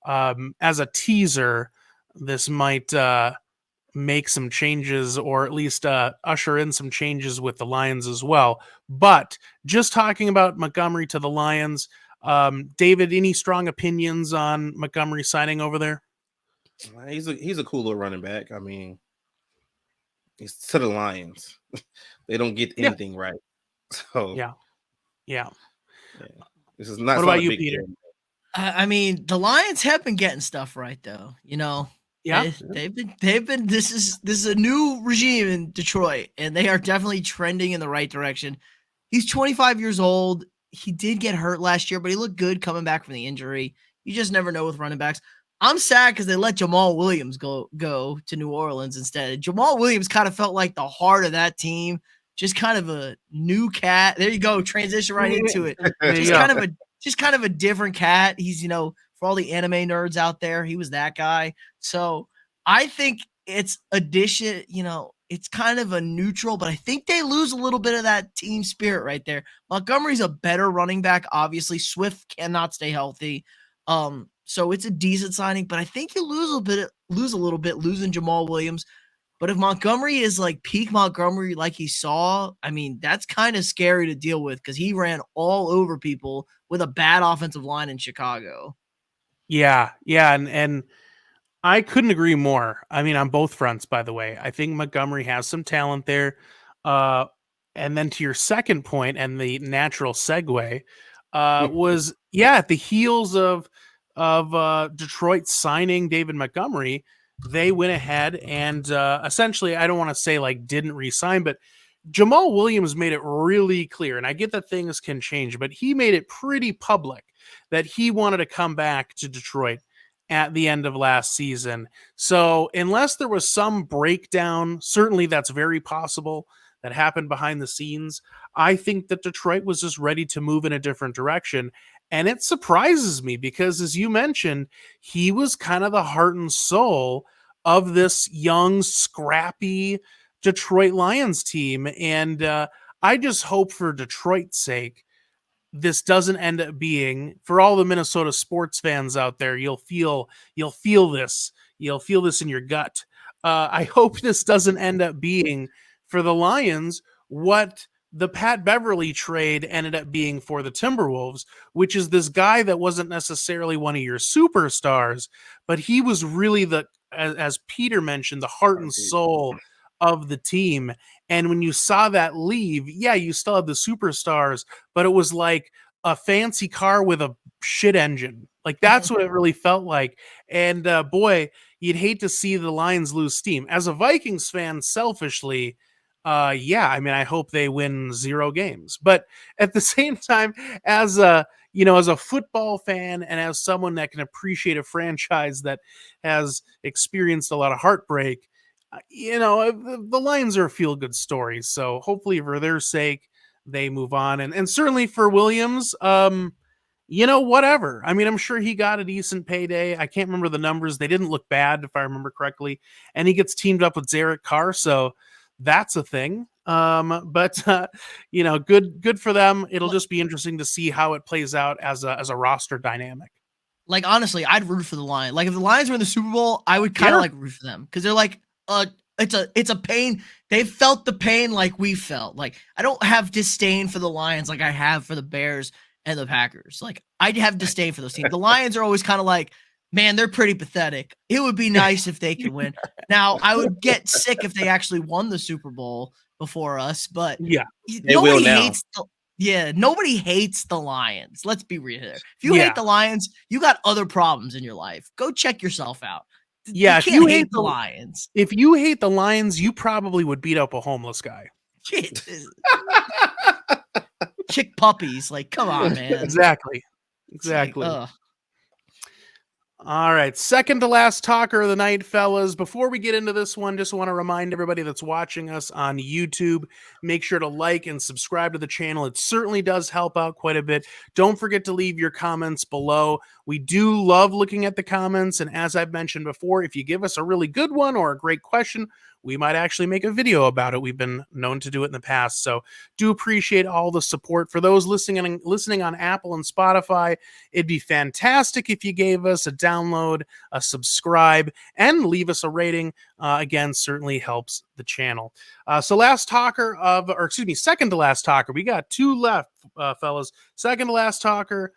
As a teaser, this might make some changes, or at least usher in some changes with the Lions as well. But just talking about Montgomery to the Lions, David, any strong opinions on Montgomery signing over there? He's a cool little running back. I mean, it's to the Lions. They don't get anything right. So yeah. This is not. What about you, Peter? I mean, the Lions have been getting stuff right, though. Yeah, they've been. This is a new regime in Detroit, and they are definitely trending in the right direction. He's 25 years old. He did get hurt last year, but he looked good coming back from the injury. You just never know with running backs. I'm sad because they let Jamal Williams go to New Orleans instead. Jamal Williams kind of felt like the heart of that team. Just kind of a new cat. There you go. Transition right into it. Just kind of a different cat. He's, for all the anime nerds out there, he was that guy. So I think it's addition, it's kind of a neutral, but I think they lose a little bit of that team spirit right there. Montgomery's a better running back. Obviously, Swift cannot stay healthy. So it's a decent signing, but I think you lose a little bit losing Jamal Williams. But if Montgomery is like peak Montgomery like he saw, I mean, that's kind of scary to deal with because he ran all over people with a bad offensive line in Chicago. Yeah, and I couldn't agree more. I mean, on both fronts, by the way. I think Montgomery has some talent there. And then to your second point, and the natural segue was, at the heels of Detroit signing David Montgomery, they went ahead and essentially, I don't want to say like didn't re-sign, but Jamal Williams made it really clear, and I get that things can change, but he made it pretty public that he wanted to come back to Detroit at the end of last season. So unless there was some breakdown, certainly that's very possible, that happened behind the scenes. I think that Detroit was just ready to move in a different direction. And it surprises me because, as you mentioned, he was kind of the heart and soul of this young, scrappy Detroit Lions team. And I just hope for Detroit's sake this doesn't end up being, for all the Minnesota sports fans out there, you'll feel this in your gut. I hope this doesn't end up being for the Lions what the Pat Beverly trade ended up being for the Timberwolves, which is this guy that wasn't necessarily one of your superstars, but he was really as Peter mentioned, the heart and soul of the team. And when you saw that leave, yeah, you still had the superstars, but it was like a fancy car with a shit engine. Like that's what it really felt like. And boy, you'd hate to see the Lions lose steam. As a Vikings fan, selfishly, yeah, I mean, I hope they win 0 games. But at the same time, as a football fan and as someone that can appreciate a franchise that has experienced a lot of heartbreak, the Lions are a feel-good story. So hopefully for their sake, they move on. And certainly for Williams, whatever. I mean, I'm sure he got a decent payday. I can't remember the numbers. They didn't look bad, if I remember correctly. And he gets teamed up with Derek Carr, so that's a thing. But good for them. It'll just be interesting to see how it plays out as a roster dynamic. Like, honestly, I'd root for the Lions. Like, if the Lions were in the Super Bowl, I would kind of like root for them because they're like, it's a pain. They felt the pain like we felt. Like, I don't have disdain for the Lions like I have for the Bears and the Packers. Like, I have disdain for those teams. The Lions are always kind of like, man, they're pretty pathetic. It would be nice if they could win. Now, I would get sick if they actually won the Super Bowl before us, but yeah, nobody hates nobody hates the Lions. Let's be real here. If you hate the Lions, you got other problems in your life. Go check yourself out. Yeah, if you hate the Lions. If you hate the Lions, you probably would beat up a homeless guy. Chick puppies. Like, come on, man. Exactly. All right, second to last talker of the night, fellas. Before we get into this one, just want to remind everybody that's watching us on YouTube, make sure to like and subscribe to the channel. It certainly does help out quite a bit. Don't forget to leave your comments below. We do love looking at the comments, and as I've mentioned before, if you give us a really good one or a great question, we might actually make a video about it. We've been known to do it in the past, so do appreciate all the support. For those listening on Apple and Spotify, it'd be fantastic if you gave us a download, a subscribe, and leave us a rating. Again, certainly helps the channel. So second to last talker. We got 2 left, fellas. Second to last talker,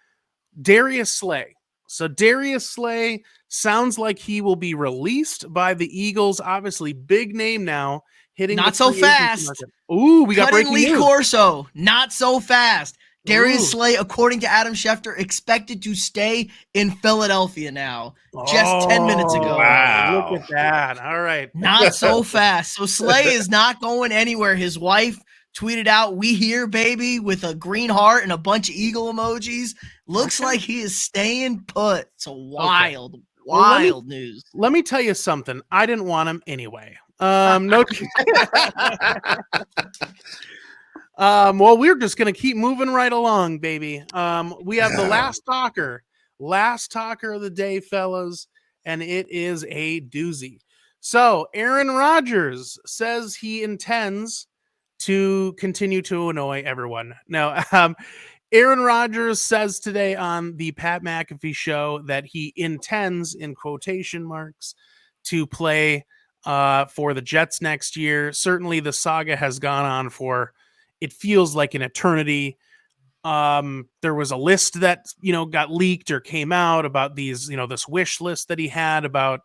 Darius Slay. So Darius Slay sounds like he will be released by the Eagles. Obviously, big name now. Hitting not so fast. Ooh, we got breaking news. Corso. Not so fast. Darius Ooh. Slay, according to Adam Schefter, expected to stay in Philadelphia now. Just 10 minutes ago. Wow. Look at that. All right. Not so fast. So Slay is not going anywhere. His wife tweeted out, "We here, baby," with a green heart and a bunch of eagle emojis. Looks like he is staying put. It's wild news. Let me tell you something. I didn't want him anyway. No. Well, we're just gonna keep moving right along, baby. We have the last talker of the day, fellas, and it is a doozy. So Aaron Rodgers says he intends to continue to annoy everyone. Now, Aaron Rodgers says today on the Pat McAfee show that he intends, in quotation marks, to play for the Jets next year. Certainly the saga has gone on for, it feels like an eternity. There was a list that, got leaked or came out about these, this wish list that he had about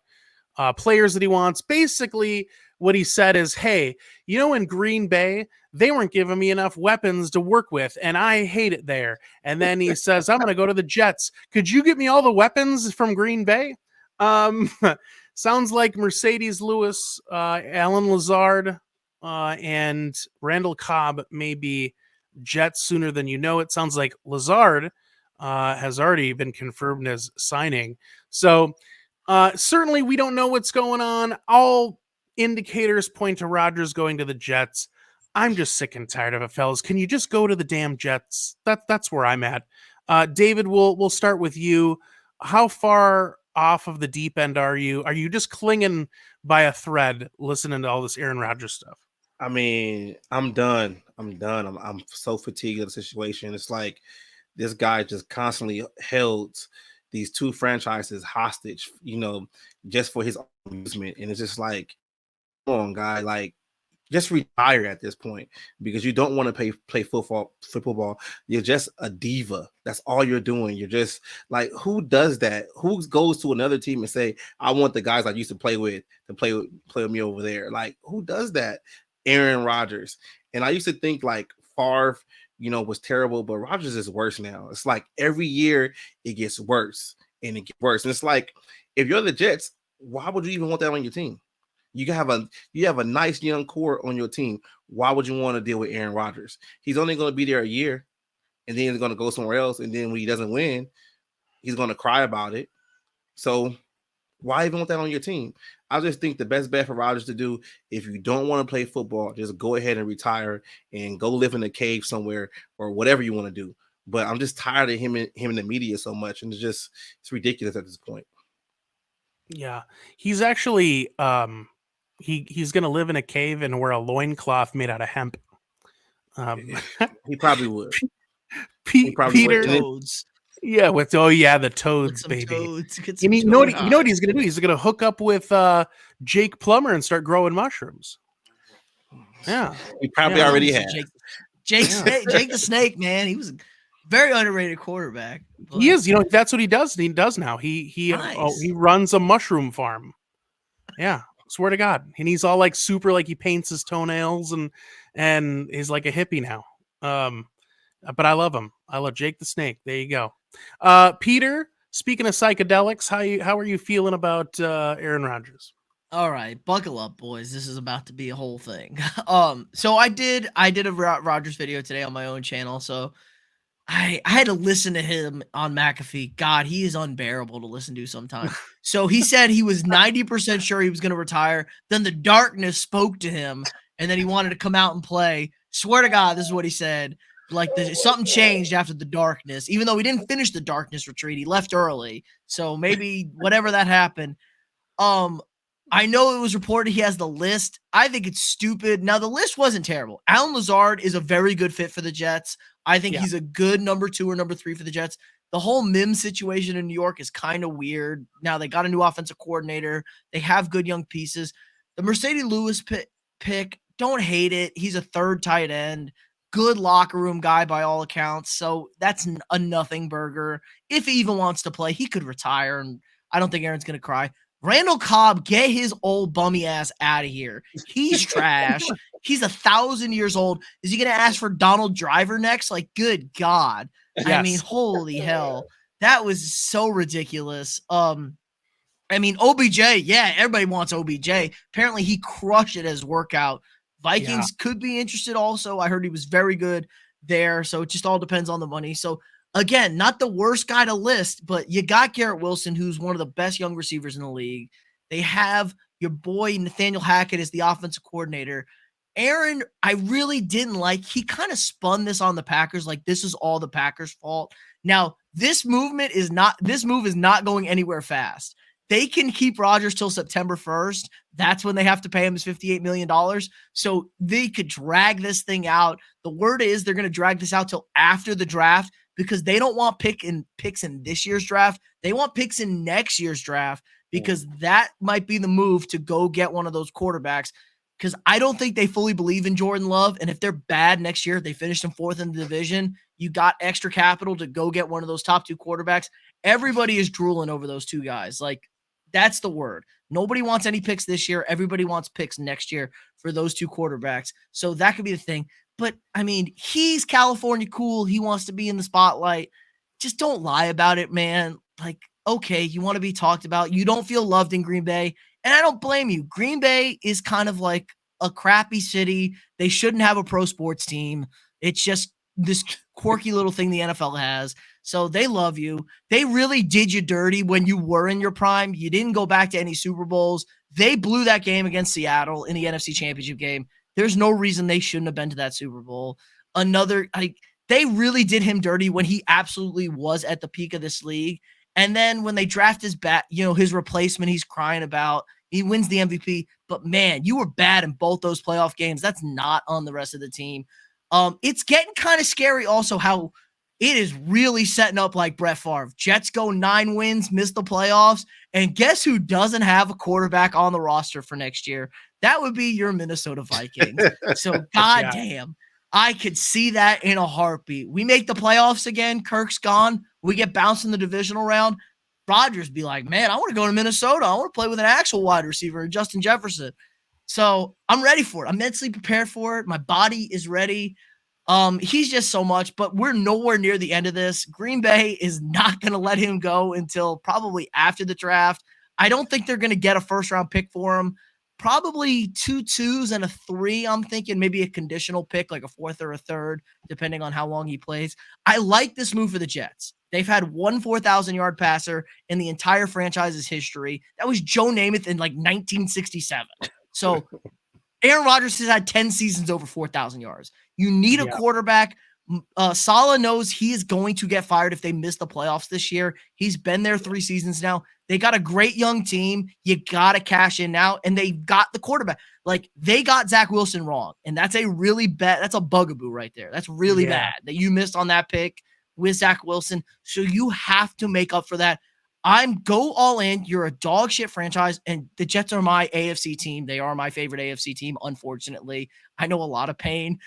players that he wants. Basically, what he said is, hey, in Green Bay, they weren't giving me enough weapons to work with, and I hate it there. And then he says, I'm going to go to the Jets. Could you get me all the weapons from Green Bay? Sounds like Mercedes Lewis, Alan Lazard, and Randall Cobb may be Jets sooner than you know. It sounds like Lazard has already been confirmed as signing. So certainly we don't know what's going on. All indicators point to Rodgers going to the Jets. I'm just sick and tired of it, fellas. Can you just go to the damn Jets? That's where I'm at. David, we'll start with you. How far off of the deep end are you? Are you just clinging by a thread listening to all this Aaron Rodgers stuff? I mean, I'm done. I'm so fatigued of the situation. It's like this guy just constantly held these two franchises hostage, just for his amusement. And it's just like, come on, guy, like just retire at this point because you don't want to play football. You're just a diva. That's all you're doing. You're just like, who does that? Who goes to another team and say, I want the guys I used to play with to play with me over there? Like, who does that? Aaron Rodgers. And I used to think like Favre, was terrible, but Rodgers is worse now. It's like every year it gets worse and it gets worse. And it's like, if you're the Jets, why would you even want that on your team? You have a nice young core on your team. Why would you want to deal with Aaron Rodgers? He's only going to be there a year, and then he's going to go somewhere else. And then when he doesn't win, he's going to cry about it. So why even want that on your team? I just think the best bet for Rodgers to do, if you don't want to play football, just go ahead and retire and go live in a cave somewhere or whatever you want to do. But I'm just tired of him in the media so much, and it's ridiculous at this point. Yeah, he's actually he's gonna live in a cave and wear a loincloth made out of hemp. He probably would. Peter, toads. Yeah, the toads, baby. Toads. You know what he's gonna do? He's gonna hook up with Jake Plummer and start growing mushrooms. Yeah, he probably already has. Jake the Snake, man. He was a very underrated quarterback. But he is. That's what he does. He does now. He runs a mushroom farm. Yeah, swear to God. And he's all like super, like he paints his toenails and he's like a hippie now. But I love him. I love Jake the Snake. There you go. Peter, speaking of psychedelics, how are you feeling about Aaron Rodgers? All right, buckle up, boys. This is about to be a whole thing. So I did a Rodgers video today on my own channel. So I had to listen to him on McAfee. God, he is unbearable to listen to sometimes. So he said he was 90% sure he was going to retire. Then the darkness spoke to him, and then he wanted to come out and play. Swear to God, this is what he said. Like something changed after the darkness. Even though he didn't finish the darkness retreat, he left early. So maybe whatever that happened. I know it was reported he has the list. I think it's stupid. Now, the list wasn't terrible. Allen Lazard is a very good fit for the Jets. I think he's a good number 2 or number 3 for the Jets. The whole Mims situation in New York is kind of weird. Now, they got a new offensive coordinator. They have good young pieces. The Mercedes Lewis pick, don't hate it. He's a third tight end. Good locker room guy by all accounts. So that's a nothing burger. If he even wants to play, he could retire, and I don't think Aaron's going to cry. Randall Cobb, get his old bummy ass out of here. He's trash. He's 1,000 years old. Is he going to ask for Donald Driver next? Like, good God. Yes. I mean, holy hell. That was so ridiculous. OBJ, yeah, everybody wants OBJ. Apparently, he crushed it as workout. Vikings could be interested also. I heard he was very good there. So it just all depends on the money. So again, not the worst guy to list, but you got Garrett Wilson, who's one of the best young receivers in the league. They have your boy Nathaniel Hackett as the offensive coordinator. Aaron, I really didn't like. He kind of spun this on the Packers like this is all the Packers' fault. Now, this move is not going anywhere fast. They can keep Rodgers till September 1st. That's when they have to pay him his $58 million. So they could drag this thing out. The word is they're going to drag this out till after the draft because they don't want picks in this year's draft. They want picks in next year's draft because that might be the move to go get one of those quarterbacks because I don't think they fully believe in Jordan Love. And if they're bad next year, if they finished in 4th in the division, you got extra capital to go get one of those top 2 quarterbacks. Everybody is drooling over those 2 guys. Like, that's the word. Nobody wants any picks this year. Everybody wants picks next year for those 2 quarterbacks. So that could be the thing. But, I mean, he's California cool. He wants to be in the spotlight. Just don't lie about it, man. Like, okay, you want to be talked about. You don't feel loved in Green Bay. And I don't blame you. Green Bay is kind of like a crappy city. They shouldn't have a pro sports team. It's just this quirky little thing the NFL has. So they love you. They really did you dirty when you were in your prime. You didn't go back to any Super Bowls. They blew that game against Seattle in the NFC Championship game. There's no reason they shouldn't have been to that Super Bowl. They really did him dirty when he absolutely was at the peak of this league. And then when they draft his replacement, he's crying about, he wins the MVP. But man, you were bad in both those playoff games. That's not on the rest of the team. It's getting kind of scary also how it is really setting up like Brett Favre. Jets go 9 wins, miss the playoffs. And guess who doesn't have a quarterback on the roster for next year? That would be your Minnesota Vikings. So goddamn. I could see that in a heartbeat. We make the playoffs again. Kirk's gone. We get bounced in the divisional round. Rodgers be like, man, I want to go to Minnesota. I want to play with an actual wide receiver, Justin Jefferson. So I'm ready for it. I'm mentally prepared for it. My body is ready. He's just so much, but we're nowhere near the end of this. Green Bay is not going to let him go until probably after the draft. I don't think they're going to get a first-round pick for him. Probably 2 2s and a 3. I'm thinking maybe a conditional pick, like a 4th or a 3rd, depending on how long he plays. I like this move for the Jets. They've had one 4,000-yard passer in the entire franchise's history. That was Joe Namath in like 1967. So Aaron Rodgers has had 10 seasons over 4,000 yards. You need a quarterback. Saleh knows he is going to get fired if they miss the playoffs this year. He's been there 3 seasons now. They got a great young team. You got to cash in now. And they got the quarterback. Like, they got Zach Wilson wrong. And that's a really bad, that's a bugaboo right there. That's really bad that you missed on that pick with Zach Wilson. So you have to make up for that. Go all in. You're a dog shit franchise. And the Jets are my AFC team. They are my favorite AFC team, unfortunately. I know a lot of pain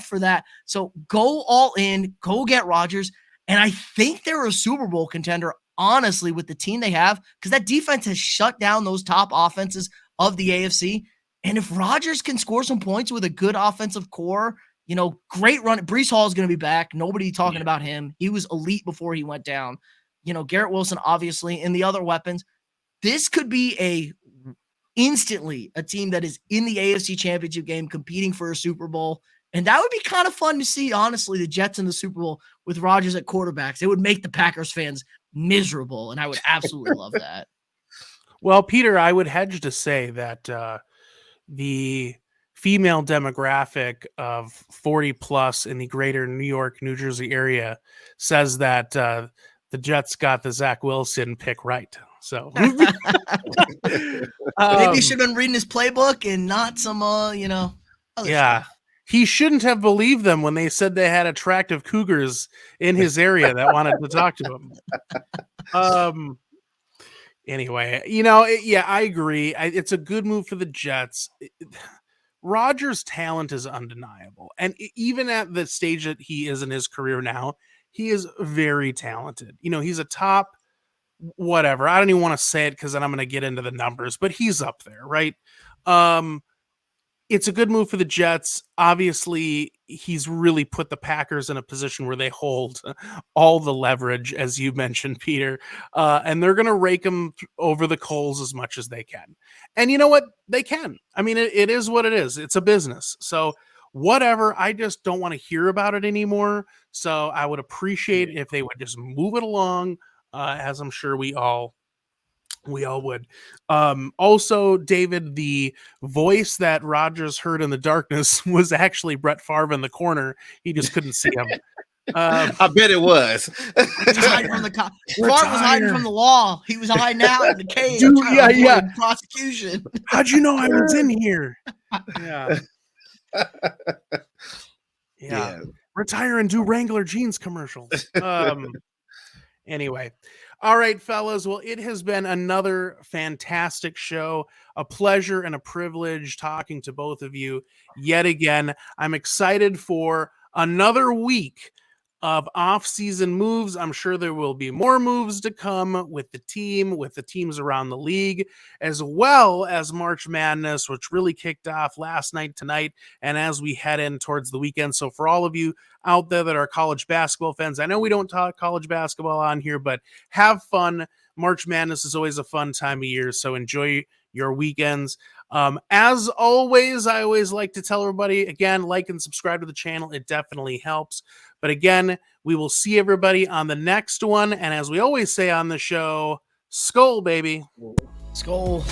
for that. So go all in. Go get Rodgers. And I think they're a Super Bowl contender, honestly, with the team they have, because that defense has shut down those top offenses of the AFC. And if Rodgers can score some points with a good offensive core, great run. Breece Hall is going to be back. Nobody talking about him. He was elite before he went down. Garrett Wilson, obviously, and the other weapons. This could be instantly a team that is in the AFC Championship game competing for a Super Bowl. And that would be kind of fun to see, honestly, the Jets in the Super Bowl with Rodgers at quarterbacks. It would make the Packers fans miserable, and I would absolutely love that. Well, Peter, I would hedge to say that the female demographic of 40 plus in the greater New York, New Jersey area says that the Jets got the Zach Wilson pick right. So maybe you should have been reading his playbook and not some, other stuff. He shouldn't have believed them when they said they had attractive cougars in his area that wanted to talk to him. Anyway, I agree. It's a good move for the Jets. Rodgers' talent is undeniable. And even at the stage that he is in his career now, he is very talented. He's a top whatever. I don't even want to say it because then I'm going to get into the numbers, but he's up there, right? It's a good move for the Jets. Obviously, he's really put the Packers in a position where they hold all the leverage, as you mentioned, Peter, and they're going to rake them over the coals as much as they can. And you know what? They can. I mean, it is what it is. It's a business. So whatever. I just don't want to hear about it anymore. So I would appreciate if they would just move it along, as I'm sure we all would. Also, David, the voice that Rodgers heard in the darkness was actually Brett Favre in the corner. He just couldn't see him. I bet it was. Hiding from the Favre was hiding from the law. He was hiding out in the cave. Dude, prosecution. How'd you know I was in here? Yeah. Retire and do Wrangler jeans commercials. Anyway. All right, fellas. Well, it has been another fantastic show. A pleasure and a privilege talking to both of you yet again. I'm excited for another week of off-season moves. I'm sure there will be more moves to come with the teams around the league, as well as March Madness, which really kicked off last night, tonight, and as we head in towards the weekend. So for all of you out there that are college basketball fans, I know we don't talk college basketball on here, but have fun. March Madness is always a fun time of year, so enjoy your weekends. As always, I always like to tell everybody, again, like and subscribe to the channel. It definitely helps. But again, we will see everybody on the next one. And as we always say on the show, Skol, baby. Skol.